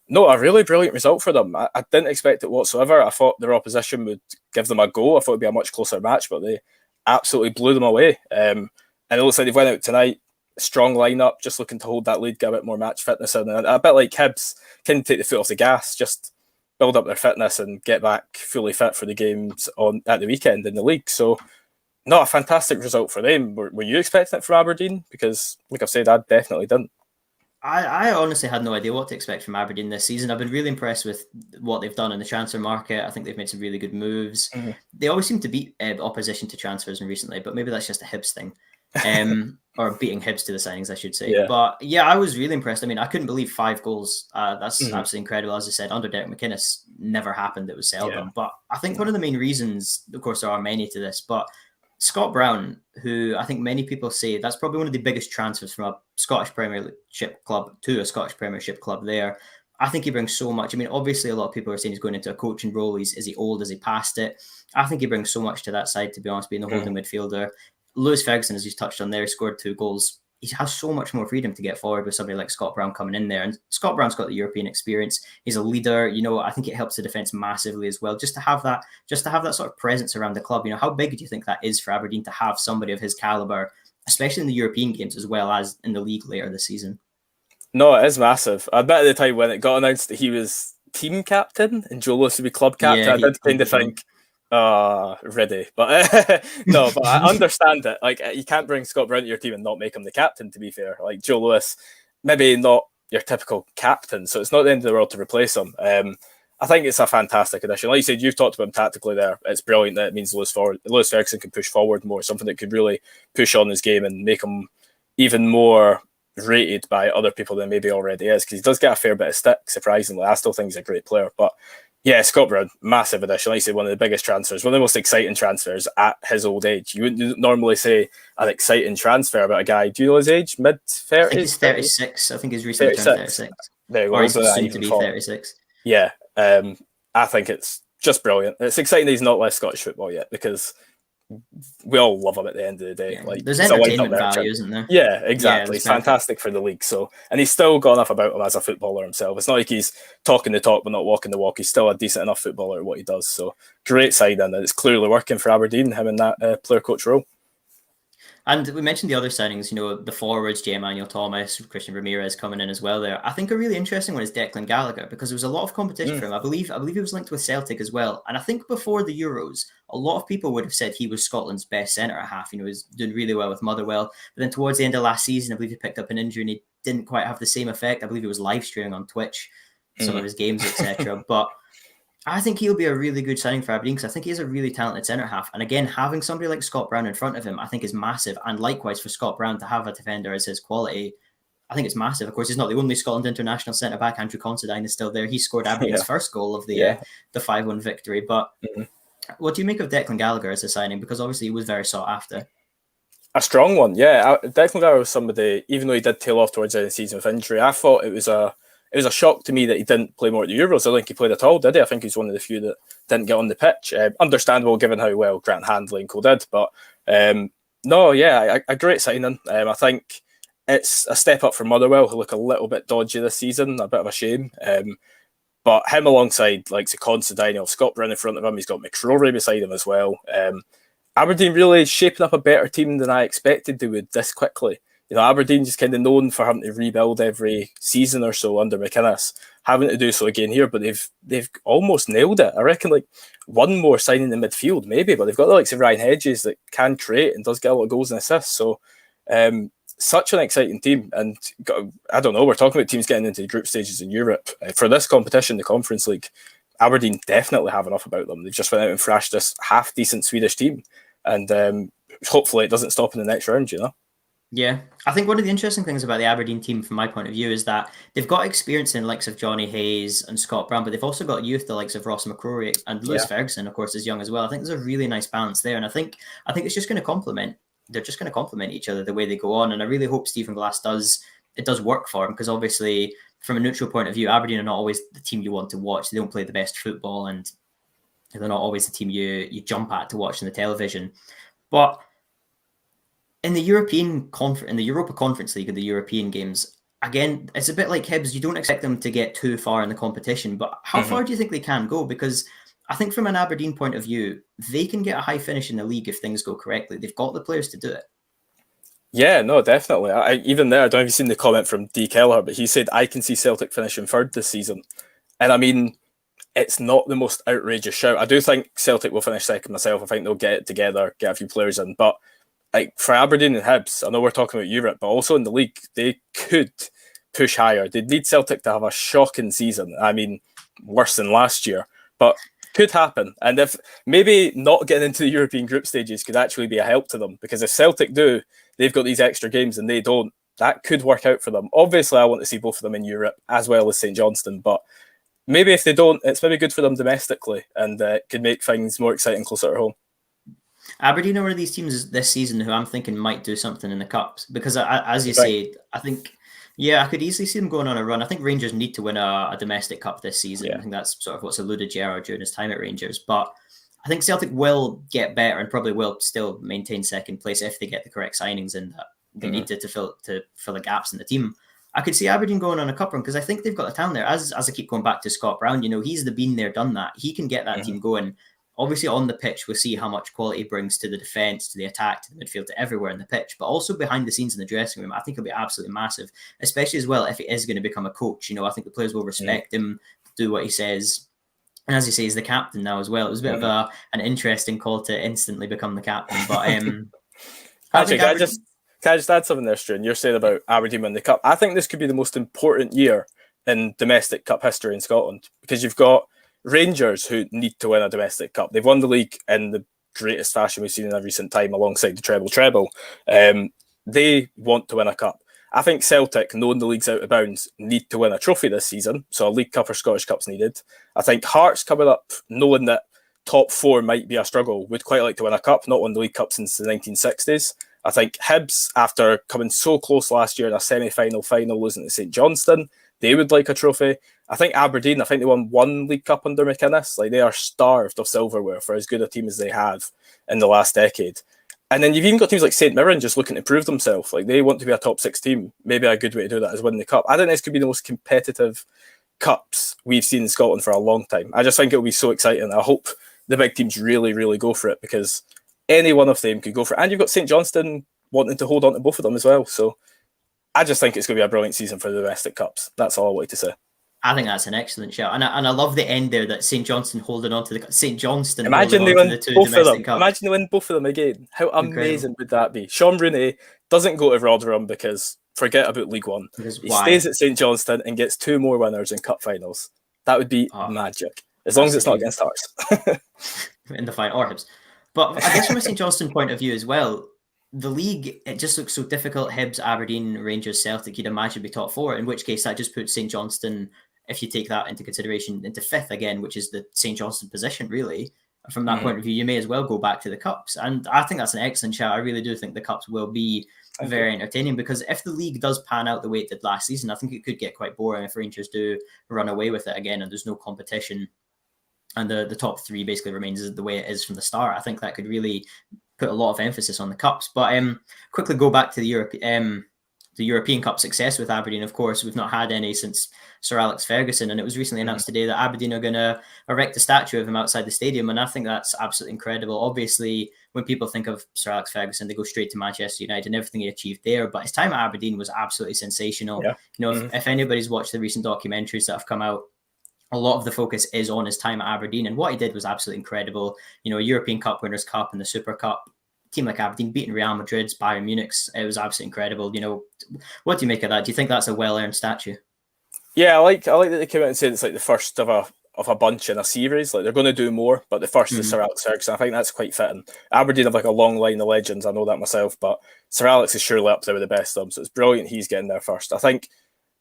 no, a really brilliant result for them. I didn't expect it whatsoever. I thought their opposition would give them a go. I thought it would be a much closer match, but they absolutely blew them away. And it looks like they've went out tonight, strong lineup, just looking to hold that lead, get a bit more match fitness in. And a bit like Hibs, can take the foot off the gas, just build up their fitness and get back fully fit for the games at the weekend in the league. So, no, a fantastic result for them. Were you expecting it from Aberdeen? Because, like I've said, I definitely didn't. I honestly had no idea what to expect from Aberdeen this season. I've been really impressed with what they've done in the transfer market. I think they've made some really good moves. Mm-hmm. They always seem to beat opposition to transfers recently, but maybe that's just a Hibs thing. Or beating Hibs to the signings, I should say. Yeah. But yeah, I was really impressed. I mean, I couldn't believe 5 goals. That's absolutely incredible. As I said, under Derek McInnes, never happened. It was seldom. Yeah. But I think one of the main reasons, of course, there are many to this, but Scott Brown, who I think many people say that's probably one of the biggest transfers from a Scottish Premiership club to a Scottish Premiership club there. I think he brings so much. I mean, obviously, a lot of people are saying he's going into a coaching role. Is he old? Is he past it? I think he brings so much to that side, to be honest, being the holding midfielder. Lewis Ferguson, as he's touched on there, scored 2 goals. He has so much more freedom to get forward with somebody like Scott Brown coming in there. And Scott Brown's got the European experience. He's a leader. I think it helps the defence massively as well. Just to have that sort of presence around the club. How big do you think that is for Aberdeen to have somebody of his calibre, especially in the European games as well as in the league later this season? No, it is massive. I bet at the time when it got announced that he was team captain and Joe Lewis would be club captain, I did kind of think, ready. But no, but I understand it. Like, you can't bring Scott Brown to your team and not make him the captain, to be fair. Like, Joe Lewis, maybe not your typical captain, so it's not the end of the world to replace him. I think it's a fantastic addition. Like you said, you've talked about him tactically there. It's brilliant that it means Lewis Ferguson can push forward more, something that could really push on his game and make him even more rated by other people than maybe already is, because he does get a fair bit of stick, surprisingly. I still think he's a great player. But yeah, Scott Brown, massive addition. Like you said, one of the biggest transfers, one of the most exciting transfers at his old age. You wouldn't normally say an exciting transfer about a guy. Do you know his age? Mid-30s? I think he's 36. I think he's recently turned 36. There you go. Or he's soon to be 36. Yeah, I think it's just brilliant. It's exciting that he's not left Scottish football yet, because we all love him at the end of the day. Yeah, like, there's entertainment value, isn't there? Yeah, exactly. He's fantastic for the league. So, and he's still got enough about him as a footballer himself. It's not like he's talking the talk but not walking the walk. He's still a decent enough footballer at what he does. So, great signing, and it's clearly working for Aberdeen, him in that player coach role. And we mentioned the other signings, the forwards, J. Emmanuel Thomas, Christian Ramirez coming in as well there. I think a really interesting one is Declan Gallagher, because there was a lot of competition for him. I believe he was linked with Celtic as well. And I think before the Euros, a lot of people would have said he was Scotland's best centre-half. He was doing really well with Motherwell. But then towards the end of last season, I believe he picked up an injury and he didn't quite have the same effect. I believe he was live streaming on Twitch, some of his games, etc. But I think he'll be a really good signing for Aberdeen, because I think he's a really talented centre-half. And again, having somebody like Scott Brown in front of him, I think is massive. And likewise, for Scott Brown to have a defender as his quality, I think it's massive. Of course, he's not the only Scotland international centre-back. Andrew Considine is still there. He scored Aberdeen's first goal of the 5-1 victory. But what do you make of Declan Gallagher as a signing? Because obviously he was very sought after. A strong one, yeah. Declan Gallagher was somebody, even though he did tail off towards the end of the season with injury, I thought it was a shock to me that he didn't play more at the Euros. I don't think he played at all, did he? I think he's one of the few that didn't get on the pitch. Understandable given how well Grant Handley and co did. But a great signing. I think it's a step up from Motherwell, who look a little bit dodgy this season, a bit of a shame. But him alongside like Considine, Scott Brown in front of him, he's got McCrory beside him as well. Aberdeen really shaping up a better team than I expected they would this quickly. Aberdeen just kind of known for having to rebuild every season or so under McInnes, having to do so again here, but they've almost nailed it. I reckon like one more signing in midfield maybe, but they've got the likes of Ryan Hedges that can create and does get a lot of goals and assists. So such an exciting team, and I don't know, we're talking about teams getting into the group stages in Europe. For this competition, the Conference League, Aberdeen definitely have enough about them. They've just went out and thrashed this half-decent Swedish team, and hopefully it doesn't stop in the next round, Yeah, I think one of the interesting things about the Aberdeen team, from my point of view, is that they've got experience in the likes of Johnny Hayes and Scott Brown, but they've also got youth, the likes of Ross McCrory and Lewis Ferguson, of course, is young as well. I think there's a really nice balance there, and I think it's just going to complement. They're just going to complement each other the way they go on, and I really hope Stephen Glass does work for him, because obviously, from a neutral point of view, Aberdeen are not always the team you want to watch. They don't play the best football, and they're not always the team you jump at to watch on the television, but in the Europa Conference League and the European games, again, it's a bit like Hibs. You don't expect them to get too far in the competition, but how far do you think they can go? Because I think from an Aberdeen point of view, they can get a high finish in the league if things go correctly. They've got the players to do it. Yeah, no, definitely. Even there, I don't know if you've seen the comment from D. Kelleher, but he said, I can see Celtic finishing third this season. And I mean, it's not the most outrageous shout. I do think Celtic will finish second myself. I think they'll get it together, get a few players in. But like for Aberdeen and Hibs, I know we're talking about Europe, but also in the league, they could push higher. They'd need Celtic to have a shocking season. I mean, worse than last year, but could happen. And if maybe not getting into the European group stages could actually be a help to them, because if Celtic do, they've got these extra games and they don't, that could work out for them. Obviously, I want to see both of them in Europe as well as St Johnstone, but maybe if they don't, it's maybe good for them domestically, and could make things more exciting closer to home. Aberdeen are one of these teams this season who I'm thinking might do something in the Cups, because as you say, I think Yeah, I could easily see them going on a run. I think Rangers need to win a domestic cup this season. Yeah. I think that's sort of what's eluded Gerrard during his time at Rangers. But I think Celtic will get better and probably will still maintain second place if they get the correct signings in that they need to fill the gaps in the team. I could see Aberdeen going on a cup run because I think they've got the talent there. As I keep going back to Scott Brown, he's the been there, done that. He can get that team going. Obviously, on the pitch, we'll see how much quality he brings to the defence, to the attack, to the midfield, to everywhere in the pitch. But also behind the scenes in the dressing room, I think he'll be absolutely massive, especially as well if he is going to become a coach. I think the players will respect him, do what he says. And as you say, he's the captain now as well. It was a bit of an interesting call to instantly become the captain. But actually, can I just add something there, Struan? You're saying about Aberdeen winning the cup. I think this could be the most important year in domestic cup history in Scotland because you've got Rangers who need to win a domestic cup. They've won the league in the greatest fashion we've seen in a recent time alongside the treble. They want to win a cup. I think Celtic, knowing the league's out of bounds, need to win a trophy this season. So a League Cup or Scottish Cup's needed. I think Hearts coming up, knowing that top four might be a struggle, would quite like to win a cup, not won the League Cup since the 1960s. I think Hibs, after coming so close last year in a semi-final final, losing to St Johnstone, they would like a trophy. I think Aberdeen, I think they won one League Cup under McInnes. Like, they are starved of silverware for as good a team as they have in the last decade. And then you've even got teams like St Mirren just looking to prove themselves. Like, they want to be a top six team. Maybe a good way to do that is win the cup. I think this could be the most competitive cups we've seen in Scotland for a long time. I just think it'll be so exciting. I hope the big teams really, really go for it because any one of them could go for it. And you've got St Johnstone wanting to hold on to both of them as well. So I just think it's going to be a brilliant season for the domestic cups. That's all I wanted to say. I think that's an excellent shout, and I love the end there that St Johnstone holding on to the St Johnstone. Imagine they win both of them. Cups. Imagine they win both of them again. How amazing would that be? Sean Rooney doesn't go to Rotherham because forget about League One. He stays at St Johnstone and gets two more winners in cup finals. That would be magic, as long as it's not against Hearts in the final or Hibs. But I guess from a St Johnstone point of view as well, the league, it just looks so difficult. Hibs, Aberdeen, Rangers, Celtic, you'd imagine be top four, in which case that just puts St Johnstone, if you take that into consideration, into fifth again, which is the St Johnstone position, really. From that point of view, you may as well go back to the Cups. And I think that's an excellent shout. I really do think the Cups will be very entertaining because if the league does pan out the way it did last season, I think it could get quite boring if Rangers do run away with it again and there's no competition and the top three basically remains the way it is from the start. I think that could really put a lot of emphasis on the Cups. But quickly go back to the European Cup success with Aberdeen. Of course, we've not had any since Sir Alex Ferguson, and it was recently announced today that Aberdeen are going to erect a statue of him outside the stadium, and I think that's absolutely incredible. Obviously, when people think of Sir Alex Ferguson, they go straight to Manchester United and everything he achieved there, but his time at Aberdeen was absolutely sensational. Yeah. If anybody's watched the recent documentaries that have come out, a lot of the focus is on his time at Aberdeen, and what he did was absolutely incredible. A European Cup Winners' Cup and the Super Cup. Team like Aberdeen beating Real Madrid's, Bayern Munich's, it was absolutely incredible. What do you make of that? Do you think that's a well-earned statue? Yeah, I like that they came out and said it's like the first of a bunch in a series. Like, they're going to do more, but the first is Sir Alex Ferguson. I think that's quite fitting. Aberdeen have like a long line of legends. I know that myself, but Sir Alex is surely up there with the best of them. So it's brilliant he's getting there first. I think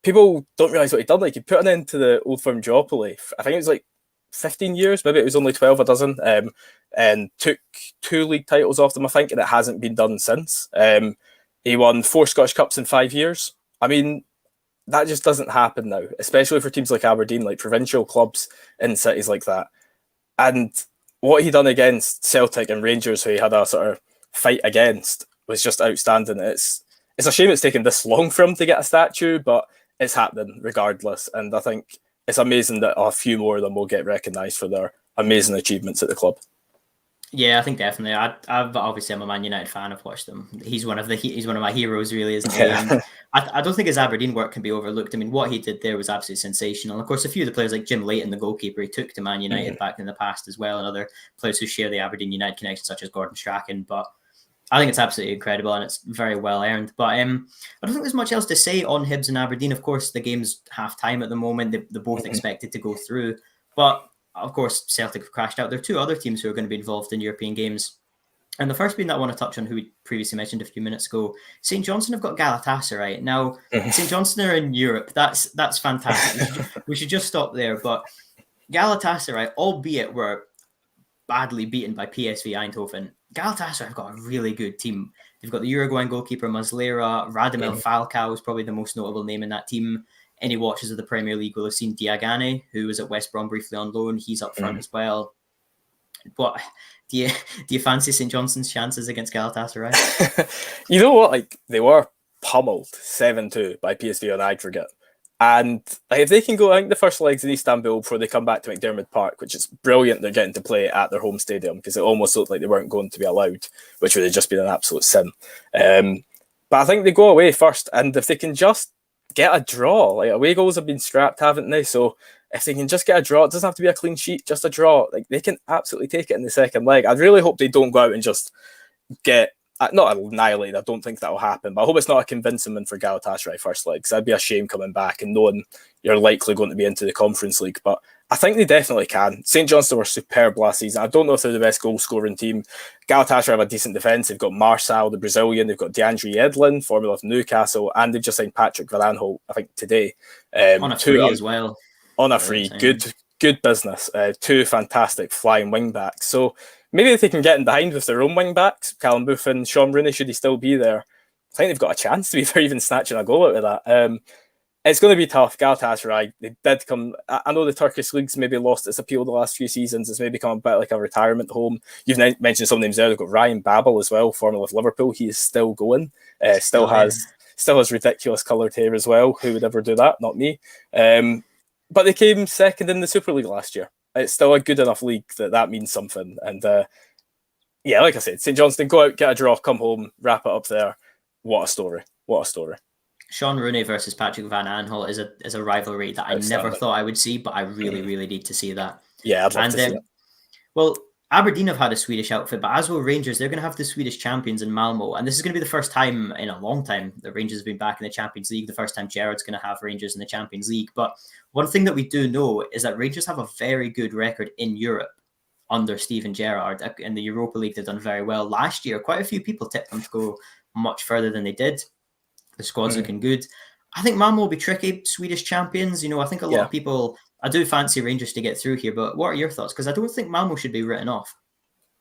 people don't realise what he'd done. Like, he put an end to the Old Firm duopoly. I think it was like 15 years, maybe it was only 12 a dozen, and took 2 league titles off them, I think, and it hasn't been done since. He won 4 Scottish Cups in 5 years. I mean, that just doesn't happen now, especially for teams like Aberdeen, like provincial clubs in cities like that. And what he done against Celtic and Rangers, who he had a sort of fight against, was just outstanding. It's a shame it's taken this long for him to get a statue, but it's happening regardless. And I think it's amazing that a few more of them will get recognised for their amazing achievements at the club. Yeah, I think definitely. I'm a Man United fan. I've watched them. He's one of my heroes, really, isn't he? Yeah. I don't think his Aberdeen work can be overlooked. I mean, what he did there was absolutely sensational. Of course, a few of the players like Jim Leighton, the goalkeeper, he took to Man United back in the past as well, and other players who share the Aberdeen United connection, such as Gordon Strachan. But I think it's absolutely incredible and it's very well earned. But I don't think there's much else to say on Hibs and Aberdeen. Of course, the game's half time at the moment. They're both expected to go through, but of course, Celtic have crashed out. There are 2 other teams who are going to be involved in European games. And the first being that I want to touch on, who we previously mentioned a few minutes ago, St Johnstone have got Galatasaray. Now, St Johnstone are in Europe. That's fantastic. We should just stop there. But Galatasaray, albeit were badly beaten by PSV Eindhoven, Galatasaray have got a really good team. They've got the Uruguayan goalkeeper Muslera. Radamel Falcao is probably the most notable name in that team. Any watchers of the Premier League will have seen Diagane, who was at West Brom briefly on loan. He's up front as well. But do you fancy St Johnstone's chances against Galatasaray? You know what? Like, they were pummeled 7-2 by PSV on aggregate. And like, if they can go, I think the first leg's in Istanbul before they come back to McDiarmid Park, which is brilliant they're getting to play at their home stadium, because it almost looked like they weren't going to be allowed, which would have just been an absolute sin. But I think they go away first, and if they can just get a draw, like away goals have been scrapped, haven't they? So if they can just get a draw, it doesn't have to be a clean sheet, just a draw. Like, they can absolutely take it in the second leg. I really hope they don't go out and just get not annihilated. I don't think that'll happen, but I hope it's not a convincing win for Galatasaray first leg, because that'd be a shame coming back and knowing you're likely going to be into the Conference League. But I think they definitely can. St Johnstone were superb last season. I don't know if they're the best goal scoring team. Galatasaray have a decent defence. They've got Marçal, the Brazilian. They've got DeAndre Yedlin, former of Newcastle, and they've just signed Patrick Van Aanholt, I think, today. On a free as well. On a free. Good business. Two fantastic flying wing backs. So maybe if they can get in behind with their own wing backs, Callum Buffon, Sean Rooney, should he still be there, I think they've got a chance to be fair, even snatching a goal out of that. It's going to be tough. Galatasaray, they did come. I know the Turkish league's maybe lost its appeal the last few seasons. It's maybe become a bit like a retirement home. You've mentioned some names there. They've got Ryan Babel as well, former of Liverpool. He is still going. Still has ridiculous coloured hair as well. Who would ever do that? Not me. But they came second in the Super League last year. It's still a good enough league that means something. And yeah, like I said, St Johnstone, go out, get a draw, come home, wrap it up there. What a story. What a story. Sean Rooney versus Patrick Van Aanholt is a rivalry that I never thought I would see, but I really, really need to see that. Yeah, I'd love to see it. Well, Aberdeen have had a Swedish outfit, but as will Rangers, they're going to have the Swedish champions in Malmo. And this is going to be the first time in a long time that Rangers have been back in the Champions League, the first time Gerrard's going to have Rangers in the Champions League. But one thing that we do know is that Rangers have a very good record in Europe under Steven Gerrard. In the Europa League, they've done very well. Last year, quite a few people tipped them to go much further than they did. The squad's looking good. I think Malmo will be tricky. Swedish champions, I think a lot of people, I do fancy Rangers to get through here, but what are your thoughts? Because I don't think Malmo should be written off.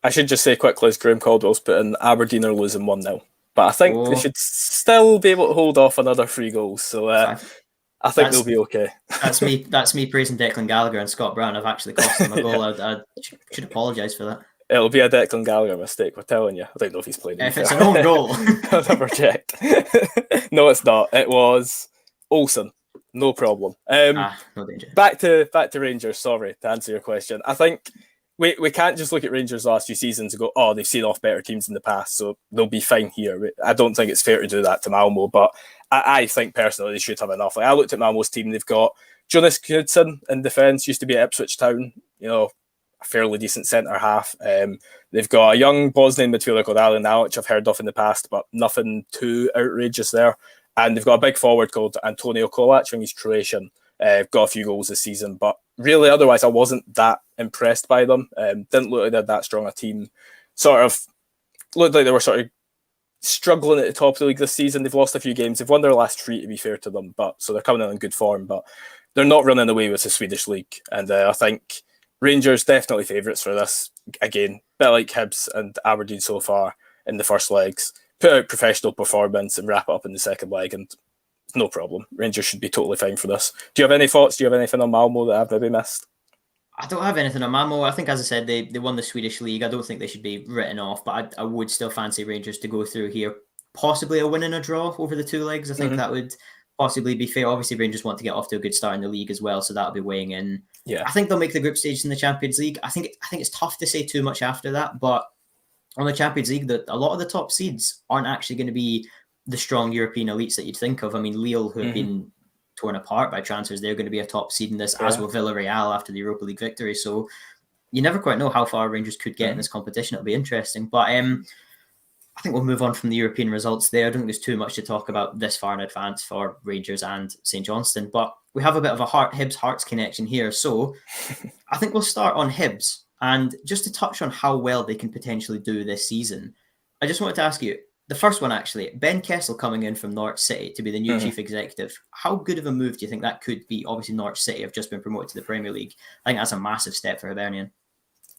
I should just say quickly, as Graham Caldwell's put in, Aberdeen are losing 1-0. But I think they should still be able to hold off another 3 goals. So I think they'll be okay. That's me praising Declan Gallagher and Scott Brown. I've actually cost them a goal. I should apologise for that. It'll be a Declan Gallagher mistake, we're telling you. I don't know if he's played. If it's an own goal. I'll never check. No, it's not. It was Olsen. No problem. No danger. Back to Rangers, sorry, to answer your question. I think we can't just look at Rangers' last few seasons and go, oh, they've seen off better teams in the past, so they'll be fine here. I don't think it's fair to do that to Malmo, but I think personally they should have enough. Like, I looked at Malmo's team, they've got Jonas Knudsen in defence, used to be at Ipswich Town, a fairly decent centre half. They've got a young Bosnian midfielder called Alan Alic, I've heard of in the past, but nothing too outrageous there. And they've got a big forward called Antonio Kolac, I think he's Croatian. Got a few goals this season, but really otherwise I wasn't that impressed by them. Didn't look like they had that strong a team. Sort of looked like they were sort of struggling at the top of the league this season. They've lost a few games. They've won their last 3, to be fair to them, but so they're coming in good form, but they're not running away with the Swedish league. And I think Rangers definitely favourites for this. Again, bit like Hibs and Aberdeen so far in the first legs. Put out professional performance and wrap it up in the second leg, and no problem. Rangers should be totally fine for this. Do you have any thoughts? Do you have anything on Malmo that I've maybe missed? I don't have anything on Malmo. I think, as I said, they won the Swedish league. I don't think they should be written off, but I would still fancy Rangers to go through here. Possibly a win and a draw over the 2 legs. I think that would possibly be fair. Obviously, Rangers want to get off to a good start in the league as well, so that'll be weighing in. Yeah, I think they'll make the group stage in the Champions League. I think it's tough to say too much after that, but on the Champions League, a lot of the top seeds aren't actually going to be the strong European elites that you'd think of. I mean, Lille, who have been torn apart by transfers, they're going to be a top seed in this, as will Villarreal after the Europa League victory. So you never quite know how far Rangers could get in this competition. It'll be interesting. But I think we'll move on from the European results there. I don't think there's too much to talk about this far in advance for Rangers and St Johnstone. But we have a bit of a Hibs-Hearts connection here. So I think we'll start on Hibs. And just to touch on how well they can potentially do this season, I just wanted to ask you, the first one actually, Ben Kessel coming in from Norwich City to be the new chief executive. How good of a move do you think that could be? Obviously, Norwich City have just been promoted to the Premier League. I think that's a massive step for Hibernian.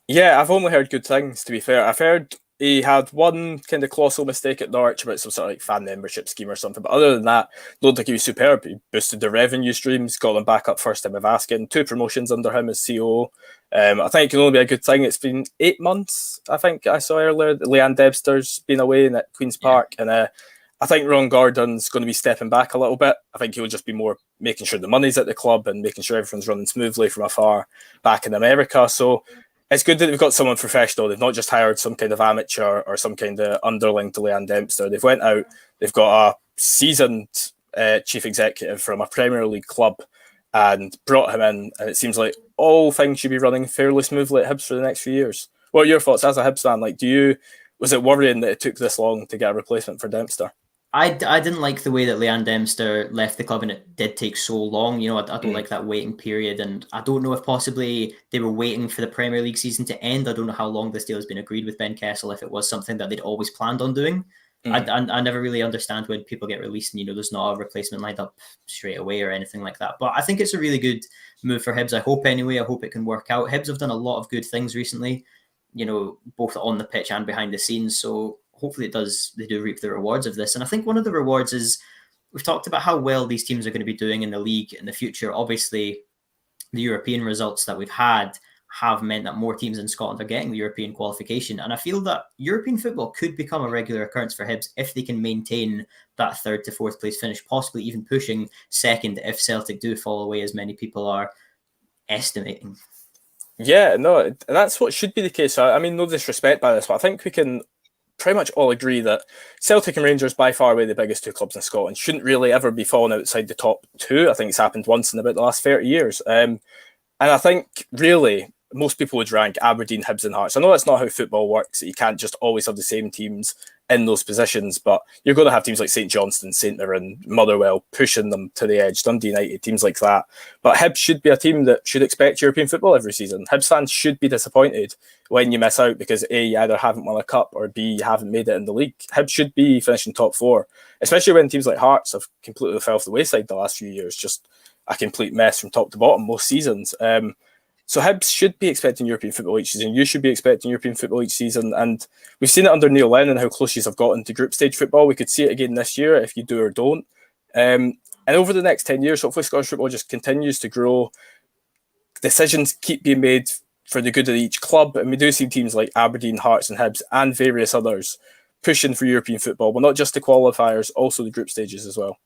Yeah, I've only heard good things, to be fair. I've heard He had one kind of colossal mistake at Norwich about some sort of like fan membership scheme or something. But other than that, don't think he was superb. He boosted the revenue streams, got them back up first time of asking. 2 promotions under him as COO. I think it can only be a good thing. It's been 8 months, I think I saw earlier, that Leanne Debster's been away at Queen's Park. And I think Ron Gordon's going to be stepping back a little bit. I think he'll just be more making sure the money's at the club and making sure everything's running smoothly from afar back in America. So it's good that they've got someone professional. They've not just hired some kind of amateur or some kind of underling to Leanne Dempster. They've went out, they've got a seasoned chief executive from a Premier League club and brought him in. And it seems like all things should be running fairly smoothly at Hibs for the next few years. What are your thoughts as a Hibs fan? Like, was it worrying that it took this long to get a replacement for Dempster? I didn't like the way that Leanne Dempster left the club, and it did take so long. I don't like that waiting period, and I don't know if possibly they were waiting for the Premier League season to end. I don't know how long this deal has been agreed with Ben Kessel, if it was something that they'd always planned on doing. I never really understand when people get released and, there's not a replacement lined up straight away or anything like that. But I think it's a really good move for Hibs. I hope anyway. I hope it can work out. Hibs have done a lot of good things recently, both on the pitch and behind the scenes. So hopefully they do reap the rewards of this. And I think one of the rewards is, we've talked about how well these teams are going to be doing in the league in the future. Obviously, the European results that we've had have meant that more teams in Scotland are getting the European qualification. And I feel that European football could become a regular occurrence for Hibs if they can maintain that 3rd to 4th place finish, possibly even pushing 2nd if Celtic do fall away, as many people are estimating. Yeah, no, that's what should be the case. I mean, no disrespect by this, but I think we can pretty much all agree that Celtic and Rangers, by far away the biggest 2 clubs in Scotland, shouldn't really ever be falling outside the top 2. I think it's happened once in about the last 30 years. And I think really most people would rank Aberdeen, Hibs and Hearts. I know that's not how football works. You can't just always have the same teams in those positions, but you're going to have teams like St Johnstone, St Mirren, Motherwell pushing them to the edge, Dundee United, teams like that. But Hibs should be a team that should expect European football every season. Hibs fans should be disappointed when you miss out because A, you either haven't won a cup, or B, you haven't made it in the league. Hibs should be finishing top 4, especially when teams like Hearts have completely fell off the wayside the last few years. Just a complete mess from top to bottom most seasons. So Hibs should be expecting European football each season. You should be expecting European football each season. And we've seen it under Neil Lennon, how close you have gotten to group stage football. We could see it again this year if you do or don't. And over the next 10 years, hopefully Scottish football just continues to grow. Decisions keep being made for the good of each club. And we do see teams like Aberdeen, Hearts and Hibs and various others pushing for European football. But not just the qualifiers, also the group stages as well.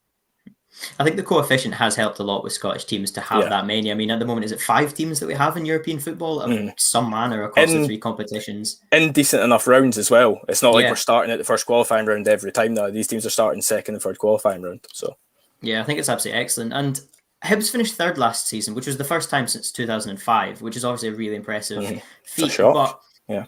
I think the coefficient has helped a lot with Scottish teams to have that many. I mean, at the moment, is it 5 teams that we have in European football of some manner across the 3 competitions? In decent enough rounds as well. It's not like we're starting at the first qualifying round every time now. These teams are starting 2nd and 3rd qualifying round. So yeah, I think it's absolutely excellent. And Hibs finished 3rd last season, which was the first time since 2005, which is obviously a really impressive feat. But yeah.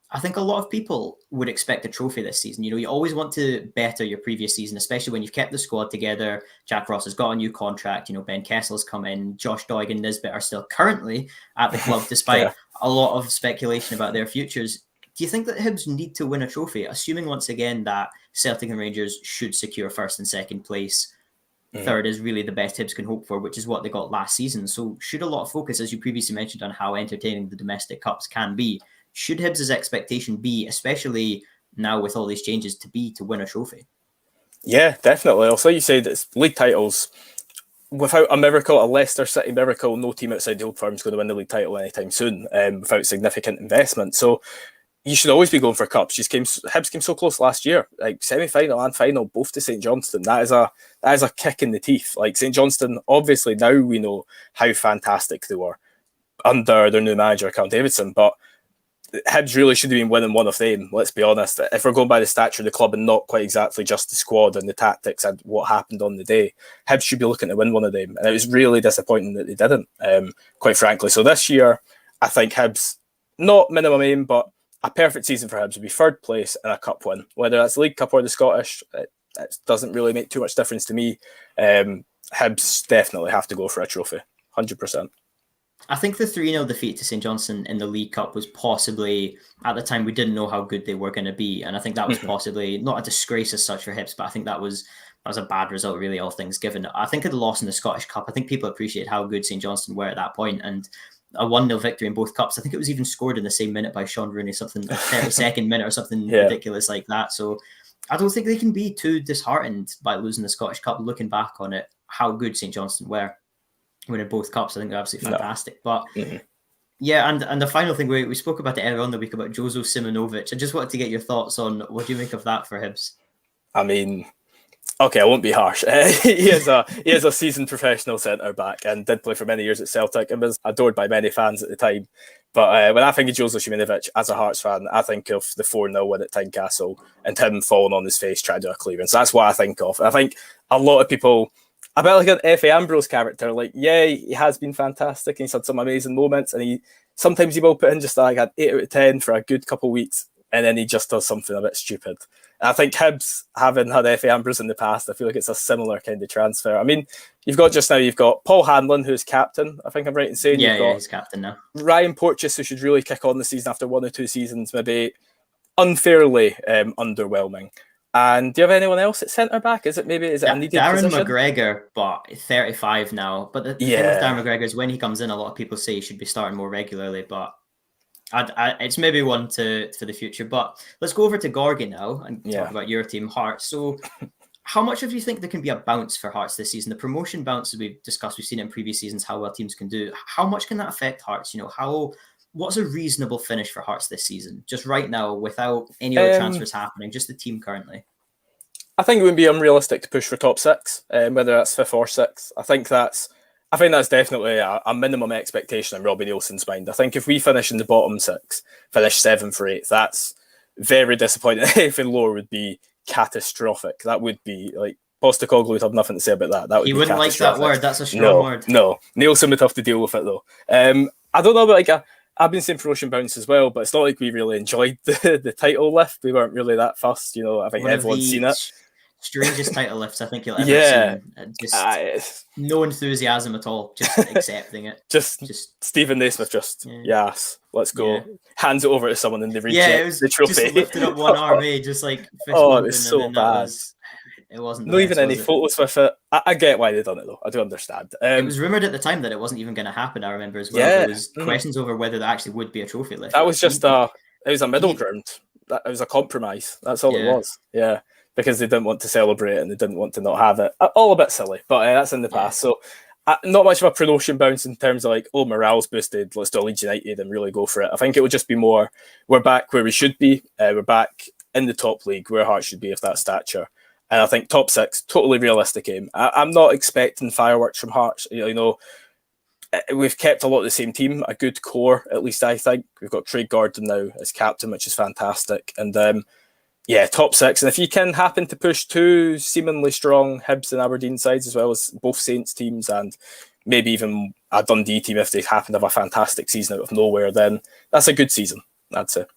I think a lot of people would expect a trophy this season. You always want to better your previous season, especially when you've kept the squad together. Jack Ross has got a new contract. Ben Kessel's come in. Josh Doig and Nisbet are still currently at the club, despite a lot of speculation about their futures. Do you think that Hibs need to win a trophy, assuming once again that Celtic and Rangers should secure 1st and 2nd place? 3rd is really the best Hibs can hope for, which is what they got last season. So should a lot of focus, as you previously mentioned, on how entertaining the domestic cups can be? Should Hibs' expectation be, especially now with all these changes, to win a trophy? Yeah, definitely. Also, you said it's league titles. Without a miracle, a Leicester City miracle, no team outside the Old Firm is going to win the league title anytime soon without significant investment. So you should always be going for cups. Hibs came so close last year, like semi-final and final, both to St Johnstone. That is a kick in the teeth. Like St Johnstone, obviously now we know how fantastic they were under their new manager, Carl Davidson, but Hibs really should have been winning one of them, let's be honest. If we're going by the stature of the club and not quite exactly just the squad and the tactics and what happened on the day, Hibs should be looking to win one of them. And it was really disappointing that they didn't, quite frankly. So this year, I think Hibs, not minimum aim, but a perfect season for Hibs would be 3rd place and a cup win. Whether that's the League Cup or the Scottish, it doesn't really make too much difference to me. Hibs definitely have to go for a trophy, 100%. I think the 3-0 defeat to St Johnstone in the League Cup was possibly, at the time, we didn't know how good they were going to be. And I think that was possibly not a disgrace as such for Hibs, but I think that was a bad result, really, all things given. I think of the loss in the Scottish Cup, I think people appreciate how good St Johnstone were at that point. And a 1-0 victory in both cups. I think it was even scored in the same minute by Sean Rooney, something like 32nd minute or something ridiculous like that. So I don't think they can be too disheartened by losing the Scottish Cup. Looking back on it, how good St Johnstone were winning both cups, I think they're absolutely fantastic. But yeah, and the final thing, we spoke about it earlier on the week about Jozo Simonovic. I just wanted to get your thoughts on what do you make of that for Hibs? I mean, okay, I won't be harsh. He is a seasoned professional centre back and did play for many years at Celtic and was adored by many fans at the time. But when I think of Jozo Simonovic as a Hearts fan, I think of the 4-0 win at Tynecastle and him falling on his face trying to do a clearance. That's what I think of. I think a lot of people, a bit like an Efe Ambrose character, like, yeah, he has been fantastic and he's had some amazing moments, and sometimes he will put in just like an 8 out of 10 for a good couple of weeks, and then he just does something a bit stupid. And I think Hibs, having had Efe Ambrose in the past, I feel like it's a similar kind of transfer. I mean, you've got Paul Hanlon, who's captain, I think I'm right in saying. Yeah, he's captain now. Ryan Porteous, who should really kick on the season after 1 or 2 seasons, maybe unfairly underwhelming. And do you have anyone else at centre back? Is it a needed Darren position? McGregor, but 35 now. But the thing with Darren McGregor is when he comes in, a lot of people say he should be starting more regularly. But it's maybe one for the future. But let's go over to Gorgie now and talk about your team, Hearts. So how much of you think there can be a bounce for Hearts this season? The promotion bounce, as we've discussed, we've seen it in previous seasons, how well teams can do. How much can that affect Hearts? What's a reasonable finish for Hearts this season? Just right now, without any other transfers happening, just the team currently. I think it would be unrealistic to push for top 6, whether that's 5th or 6th. I think that's definitely a minimum expectation in Robbie Nielsen's mind. I think if we finish in the bottom 6, finish 7th or 8th, that's very disappointing. Anything lower would be catastrophic. That would be like Postecoglou would have nothing to say about that. That would he wouldn't like that word. That's a strong word. No, Nielsen would have to deal with it though. I don't know about I've been saying promotion bounce as well, but it's not like we really enjoyed the title lift. We weren't really that fussed, I think everyone's seen it. Strangest title lifts I think you'll ever seen. Just no enthusiasm at all, just accepting it. Just Stephen Naismith yes, let's go. Yeah. Hands it over to someone and they reject the trophy. Just lifted up one arm, just like fist it was so bad. It wasn't. Not even any photos with it. I get why they done it though. I do understand. It was rumoured at the time that it wasn't even going to happen. I remember as well. Yeah. There was questions over whether there actually would be a trophy lift. That was just it was a middle ground. It was a compromise. That's all it was. Yeah, because they didn't want to celebrate and they didn't want to not have it. All a bit silly, but that's in the past. So not much of a promotion bounce in terms of like, morale's boosted. Let's do Leeds United and really go for it. I think it would just be more. We're back where we should be. We're back in the top league where Hearts should be of that stature. And I think top 6, totally realistic aim. I'm not expecting fireworks from Hearts. We've kept a lot of the same team, a good core, at least I think. We've got Craig Gordon now as captain, which is fantastic. And top 6. And if you can happen to push 2 seemingly strong Hibs and Aberdeen sides, as well as both Saints teams and maybe even a Dundee team, if they happen to have a fantastic season out of nowhere, then that's a good season. That's it.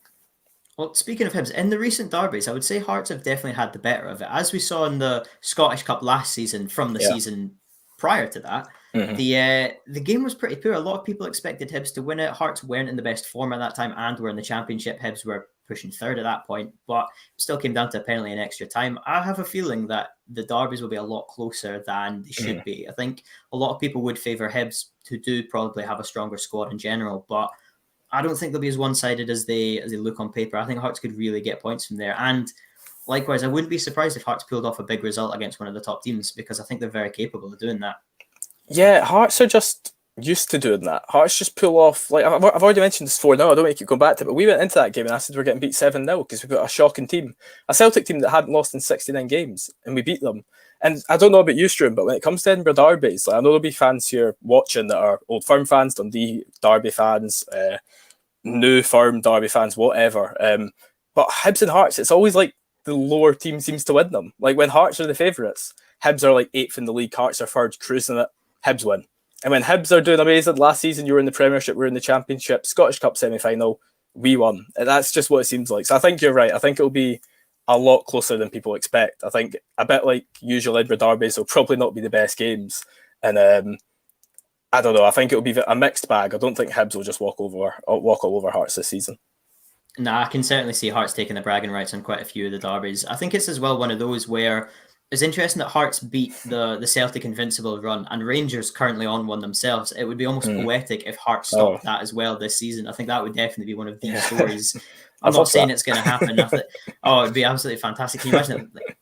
Well, speaking of Hibs, in the recent derbies, I would say Hearts have definitely had the better of it. As we saw in the Scottish Cup last season from the season prior to that, the game was pretty poor. A lot of people expected Hibs to win it. Hearts weren't in the best form at that time and were in the Championship. Hibs were pushing 3rd at that point, but it still came down to a penalty in extra time. I have a feeling that the derbies will be a lot closer than they should be. I think a lot of people would favour Hibs, who do probably have a stronger squad in general, but I don't think they'll be as one-sided as they look on paper. I think Hearts could really get points from there. And likewise, I wouldn't be surprised if Hearts pulled off a big result against one of the top teams, because I think they're very capable of doing that. Yeah, Hearts are just used to doing that. Hearts just pull off, like I've already mentioned this 4-0, I don't want to keep going back to it, but we went into that game and I said we're getting beat 7-0 because we've got a shocking team. A Celtic team that hadn't lost in 69 games, and we beat them. And I don't know about you, Struan, but when it comes to Edinburgh derbies, I know there'll be fans here watching that are Old Firm fans, Dundee Derby fans, new Firm Derby fans, whatever. But Hibs and Hearts, it's always like the lower team seems to win them. Like when Hearts are the favourites, Hibs are like 8th in the league, Hearts are 3rd, cruising it, Hibs win. And when Hibs are doing amazing, last season you were in the Premiership, we were in the Championship, Scottish Cup semi-final, we won. And that's just what it seems like. So I think you're right. I think it'll be a lot closer than people expect. I think a bit like usual Edinburgh derbies will probably not be the best games. And I don't know. I think it'll be a mixed bag. I don't think Hibs will just walk all over Hearts this season. No, I can certainly see Hearts taking the bragging rights on quite a few of the derbies. I think it's as well one of those where It's interesting that Hearts beat the Celtic invincible run, and Rangers currently on one themselves. It would be almost poetic if Hearts stopped that as well this season. I think that would definitely be one of the stories. I'm not saying it's going to happen. It'd be absolutely fantastic. Can you imagine it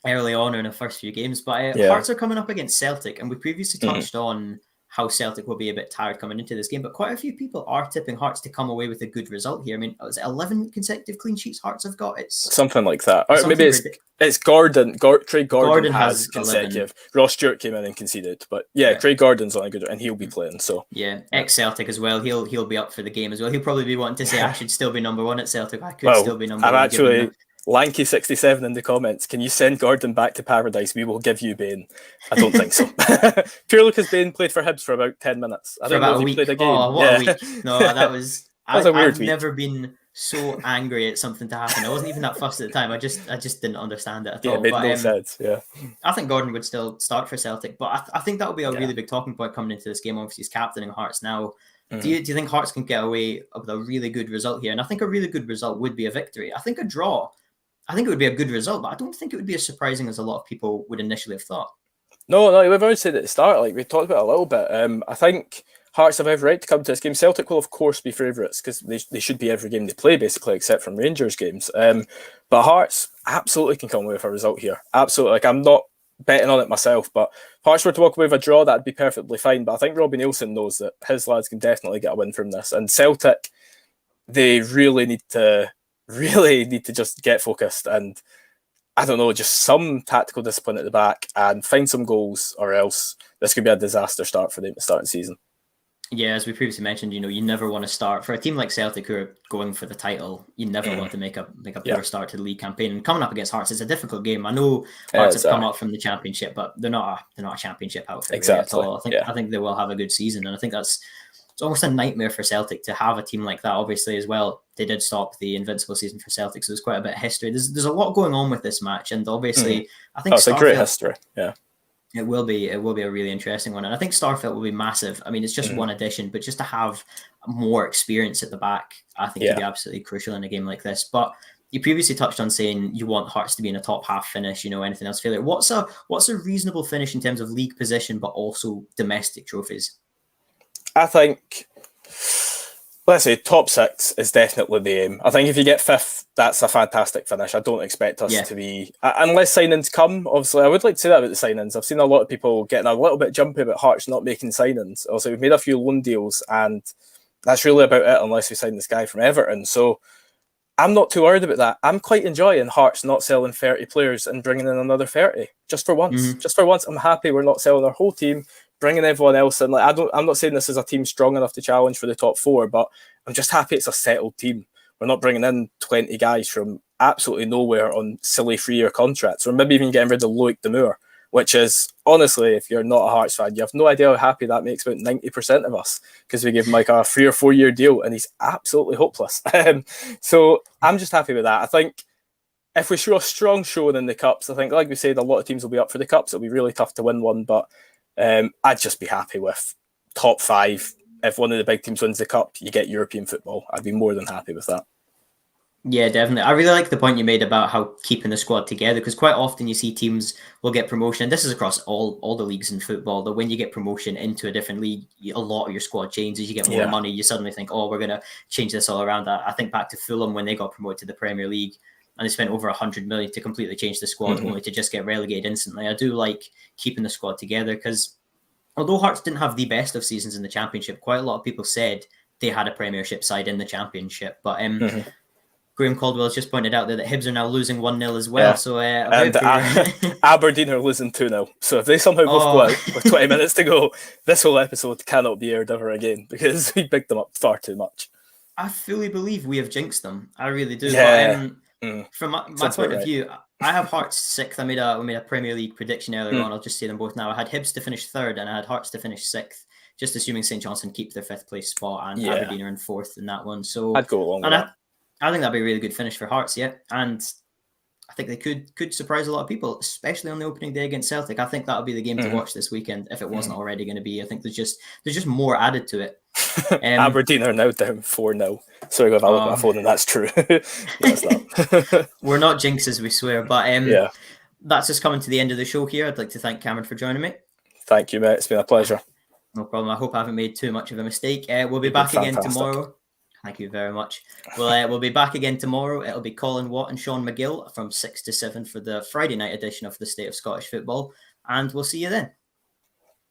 early on in the first few games? But Hearts are coming up against Celtic, and we previously touched on how Celtic will be a bit tired coming into this game, but quite a few people are tipping Hearts to come away with a good result here. I mean, is it 11 consecutive clean sheets Hearts have got? It's something like that. Or maybe it's Gordon. Craig Gordon has consecutive. 11. Ross Stewart came in and conceded, but Craig Gordon's on a good, and he'll be playing. So ex-Celtic as well. He'll be up for the game as well. He'll probably be wanting to say, I should still be number one at Celtic. I could still be number one. I'm actually Lanky67 in the comments. Can you send Gordon back to paradise? We will give you Bain. I don't think so. Purely because Bain played for Hibs for about 10 minutes. For about a week. Played a game. Oh, what a week. No, that was a weird I've week. never been so angry at something to happen. I wasn't even that fussed at the time. I just didn't understand it at all. It made no sense. Yeah. I think Gordon would still start for Celtic, but I think that will be a really big talking point coming into this game. Obviously, he's captaining Hearts now. Do you think Hearts can get away with a really good result here? And I think a really good result would be a victory. I think a draw, I think it would be a good result, but I don't think it would be as surprising as a lot of people would initially have thought. No, we've already said at the start, like we talked about it a little bit. I think Hearts have every right to come to this game. Celtic will, of course, be favourites because they should be every game they play, basically, except from Rangers games. But Hearts absolutely can come away with a result here. Absolutely. Like, I'm not betting on it myself, but if Hearts were to walk away with a draw, that'd be perfectly fine. But I think Robbie Nielsen knows that his lads can definitely get a win from this. And Celtic, they really need to just get focused and, I don't know, just some tactical discipline at the back and find some goals, or else this could be a disaster start for them to start the season. Yeah, as we previously mentioned, you never want to start for a team like Celtic who are going for the title. You never want to make a poor start to the league campaign. And coming up against Hearts is a difficult game. I know Hearts have come up from the Championship, but they're not a Championship outfit exactly. really at all. I think they will have a good season, and I think it's almost a nightmare for Celtic to have a team like that. Obviously, as well, they did stop the invincible season for Celtic, so there's quite a bit of history. There's a lot going on with this match, and obviously, I think it's a great history. Yeah. It will be a really interesting one. And I think Starfelt will be massive. I mean, it's just one addition, but just to have more experience at the back, I think would be absolutely crucial in a game like this. But you previously touched on saying you want Hearts to be in a top half finish, anything else failure. What's a reasonable finish in terms of league position, but also domestic trophies? I think, let's say, top 6 is definitely the aim. I think if you get 5th, that's a fantastic finish. I don't expect us to be, unless signings come. Obviously, I would like to say that about the signings. I've seen a lot of people getting a little bit jumpy about Hearts not making signings. Also, we've made a few loan deals, and that's really about it, unless we sign this guy from Everton. So I'm not too worried about that. I'm quite enjoying Hearts not selling 30 players and bringing in another 30 just for once. Just for once, I'm happy we're not selling our whole team, bringing everyone else in. Like, I'm not saying this is a team strong enough to challenge for the top 4, but I'm just happy it's a settled team. We're not bringing in 20 guys from absolutely nowhere on silly 3-year contracts, or maybe even getting rid of Loic Damour, which is, honestly, if you're not a Hearts fan, you have no idea how happy that makes about 90% of us, because we give him like a 3 or 4 year deal and he's absolutely hopeless. So I'm just happy with that. I think if we show a strong showing in the Cups, I think, like we said, a lot of teams will be up for the Cups. It'll be really tough to win one, but I'd just be happy with top 5. If one of the big teams wins the Cup, you get European football. I'd be more than happy with that. Yeah, definitely. I really like the point you made about how keeping the squad together, because quite often you see teams will get promotion. And this is across all the leagues in football, that when you get promotion into a different league, a lot of your squad changes. You get more money. You suddenly think, oh, we're going to change this all around. I think back to Fulham when they got promoted to the Premier League, and they spent over 100 million to completely change the squad, only to just get relegated instantly. I do like keeping the squad together, because although Hearts didn't have the best of seasons in the Championship, quite a lot of people said they had a Premiership side in the Championship. But Graham Caldwell's just pointed out there that Hibs are now losing 1-0 as well. So Aberdeen are losing 2-0. So if they somehow both go out with 20 minutes to go, this whole episode cannot be aired ever again, because we picked them up far too much. I fully believe we have jinxed them. I really do. Yeah. But, from my point of view, I have Hearts 6th. We made a Premier League prediction earlier on. I'll just say them both now. I had Hibs to finish 3rd, and I had Hearts to finish 6th, just assuming St Johnstone keep their 5th place spot, and Aberdeen are in 4th in that one. So I'd go along with that. I think that'd be a really good finish for Hearts, and I think they could surprise a lot of people, especially on the opening day against Celtic. I think that'll be the game to watch this weekend, if it wasn't already going to be. I think there's just more added to it. Aberdeen are now down 4-0. Sorry if I look at my phone and that's true. That's not. We're not jinxes, we swear. But that's us coming to the end of the show here. I'd like to thank Cameron for joining me. Thank you, mate. It's been a pleasure. No problem. I hope I haven't made too much of a mistake. We'll be You've back been again fantastic. tomorrow. Thank you very much. We'll be back again tomorrow. It'll be Colin Watt and Sean McGill from 6 to 7 for the Friday night edition of the State of Scottish Football. And we'll see you then.